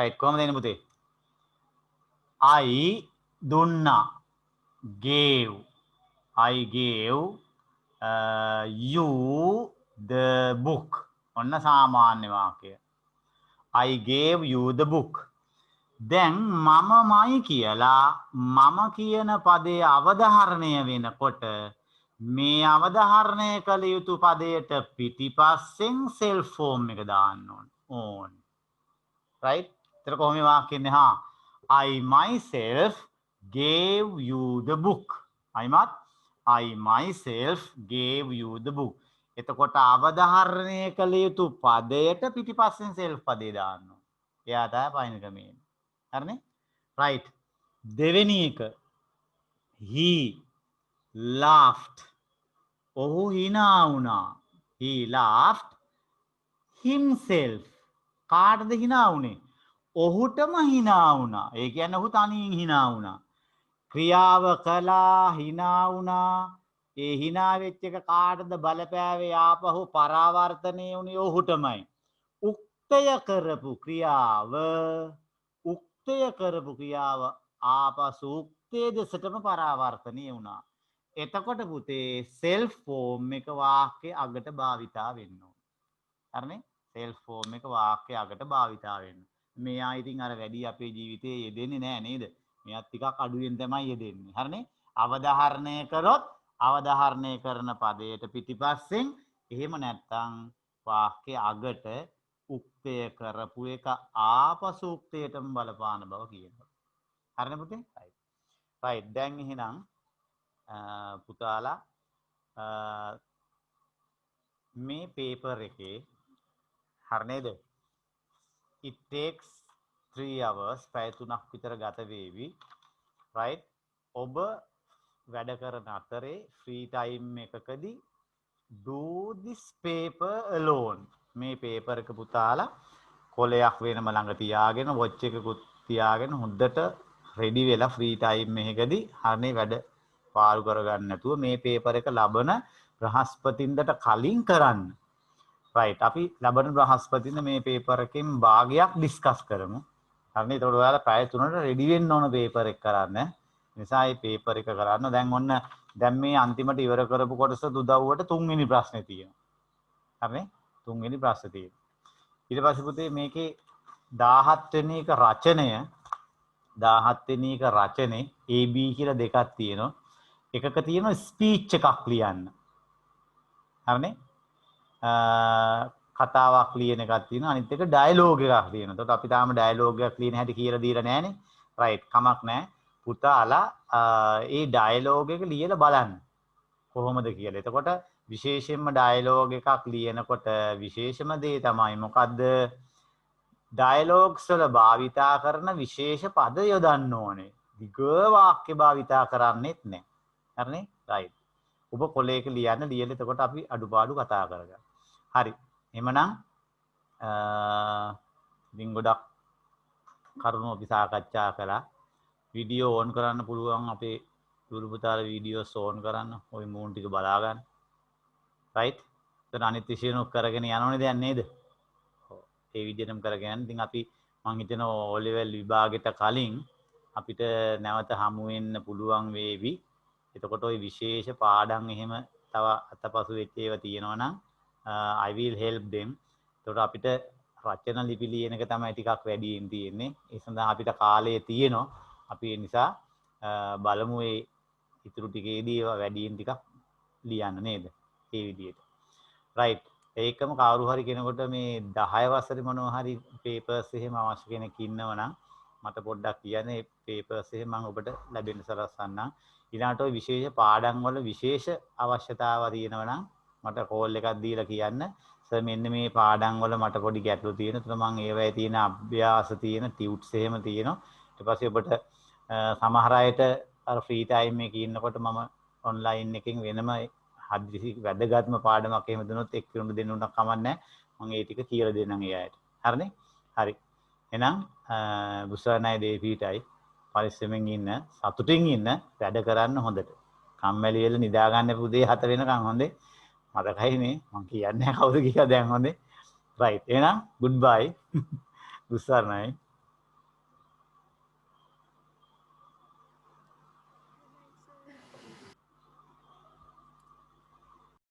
right කොහමද එන්නේ පුතේ I දුන්නා gave I gave you the book ඔන්න සාමාන්‍ය වාක්‍යය I gave you the book දැන් මමමයි කියලා මම කියන පදයේ අවධාරණය වෙනකොට මේ අවධාරණය කළ යුතු පදයට පිටිපස්සෙන් self form එක දාන්න ඕන right එතකොට කොහොමද වාක්‍යෙන්නේ හා I myself gave you the book I myself gave you the book එතකොට අවධාරණය කළ යුතු පදයට පිටිපස්සෙන් self පදේ දාන්න ඕන එයා තමයි පයින් ක්‍රමය හරිනේ right දෙවෙනි එක he laughed ඔහු hina වුණා he laughed himself කාටද hina වුනේ ඔහුටම hina වුණා ඒ කියන්නේ ඔහු තනියෙන් hina වුණා ක්‍රියාව කළා hina වුණා ඒ hina වෙච්ච එක කාටද බලපෑවේ ආපහු පරාවර්තනය වුණේ ඔහුටමයි උක්තය කරපු ක්‍රියාව ආපසු උක්තයේ දෙසටම පරාවර්තනය වුණා එතකොට පුතේ self form එක වාක්‍යයේ අගට භාවිතා වෙන්න ඕන හරිනේ self form එක වාක්‍යයේ අගට භාවිතා වෙන්න මෙයා ඉතින් අර වැඩි අපේ ජීවිතේ යෙදෙන්නේ නැහැ නේද මෙයාත් ටිකක් අඩුවෙන් තමයි යෙදෙන්නේ හරිනේ අවධාරණය කරොත් අවධාරණය කරන පදයට පිටිපස්සෙන් එහෙම නැත්නම් වාක්‍යයේ අගට උක්තය කරපු එක ආපසු උක්තයටම බලපාන බව කියනවා හරිනේ පුතේ right දැන් එහෙනම් පුතාලා මේ පේපර් එකේ හරි නේද it takes 3 hours පැය 3ක් විතර ගත වේවි right ඔබ වැඩ කරන අතරේ free time එකකදී do this paper alone මේ පේපර් එක පුතාලා කොලයක් වෙනම ළඟ තියාගෙන watch එකකුත් තියාගෙන හොඳට ready වෙලා free time එකකදී හරිනේ වැඩ පාරු කරගන්න නැතුව මේ පේපර් එක ලබන බ්‍රහස්පතින්දට කලින් කරන්න. right අපි ලබන බ්‍රහස්පතින්ද මේ පේපර් එකෙන් භාගයක් ඩිස්කස් කරමු. හරිනේ ඒතකොට ඔයාලා පැය 3ට රෙඩි වෙන්න ඕන පේපර් එක කරන්න. නිසා මේ පේපර් එක කරන්න. දැන් මේ අන්තිමට ඉවර කරපු කොටස උදව්වට 3 වෙනි ප්‍රශ්නේ තියෙනවා. හරිනේ 3 වෙනි ප්‍රශ්නේ තියෙනවා. ඊට පස්සේ පුතේ මේකේ 17 වෙනි එක රචනේ AB කියලා දෙකක් තියෙනවා. එකක තියෙනවා ස්පීච් එකක් ලියන්න. හරිනේ? කතාවක් ලියන එකක් තියෙනවා. අනිත් එක ඩයලොග් එකක් ලියනවා. එතකොට අපි තාම ඩයලොග් එකක් ලියන හැටි කියලා දීලා නැහනේ. රයිට් කමක් නැහැ. පුතාලා ඒ ඩයලොග් එක ලියලා බලන්න. කොහොමද කියලා. එතකොට විශේෂයෙන්ම ඩයලොග් එකක් ලියනකොට විශේෂම දේ තමයි මොකද්ද? ඩයලොග්ස් වල භාවිතා කරන විශේෂ පද යොදන්න ඕනේ. දිග වාක්‍ය භාවිතා කරන්නේත් නැහැ. හරිනේ? රයිට්. ඔබ කොලයක ලියන්න ලියලා එතකොට අපි අඩුපාඩු කතා කරගමු. හරි. එහෙමනම් ඉතින් ගොඩක් කරුණු අපි සාකච්ඡා කළා. වීඩියෝ ඕන් කරන්න පුළුවන් අපේ ගුරු පුතාලා වීඩියෝස් ඕන් කරන්න. ওই මූන් ටික බලා ගන්න. රයිට්. එතන අනිත් විෂයනු කරගෙන යනෝනේ දැන් නේද? ඔව්. ඒ විදිහටම කරගෙන යන්න. ඉතින් අපි මං හිතනවා O level විභාගෙට කලින් අපිට නැවත හමු වෙන්න පුළුවන් වේවි. එතකොට ওই විශේෂ පාඩම් එහෙම තව අතපසු වෙච්ච ඒවා තියෙනවා නම් I will help them. එතකොට අපිට රචන ලිපි ලියන එක තමයි ටිකක් වැඩියෙන් තියෙන්නේ. ඒ සඳහා අපිට කාලය තියෙනවා. අපි ඒ නිසා බලමු ඒ ඉතුරු ටිකේදී ඒවා වැඩියෙන් ටිකක් ලියන්න නේද? ඒ විදිහට. right. ඒකම කවුරු හරි කෙනෙකුට මේ 10 වසරේ මොනවා හරි papers එහෙම අවශ්‍ය කෙනෙක් ඉන්නව නම් මට පොඩ්ඩක් කියන්න මේ papers එහෙම මම ඔබට ලැබෙන්න සලස්වන්නම්. ඊළඟට ওই විශේෂ පාඩම් වල විශේෂ අවශ්‍යතාවය තියෙනවා නම් මට කෝල් එකක් දීලා කියන්න. සර් මෙන්න මේ පාඩම් වල මට පොඩි ගැටලු තියෙනවා. ඒතර මම ඒවයේ තියෙන අභ්‍යාස තියෙන ටියුට්ස් එහෙම තියෙනවා. ඊට පස්සේ ඔබට සමහර අයට අර ෆ්‍රී ටයිම් එකේ ඉන්නකොට මම ඔන්ලයින් එකෙන් වෙනම හදිසි වැදගත්ම පාඩමක් එහෙම දුනොත් එක්කෙනෙකුට දෙන්න උනක් කමන්නේ. මම ඒ ටික කියලා දෙන්නම් ඒ අයට. හරිනේ? හරි. එහෙනම් බුස්සනයි දේපීටයි පරිස්සමෙන් ඉන්න, සතුටින් ඉන්න, වැඩ කරන්න හොඳට. කම්මැලි වෙලා නිදා ගන්න පුදේ 7 වෙනකන් හොඳේ. මතකයි නේ මම කියන්නේ කවුද කියලා දැන් හොඳේ. right. එහෙනම් goodbye. බුස්සනයි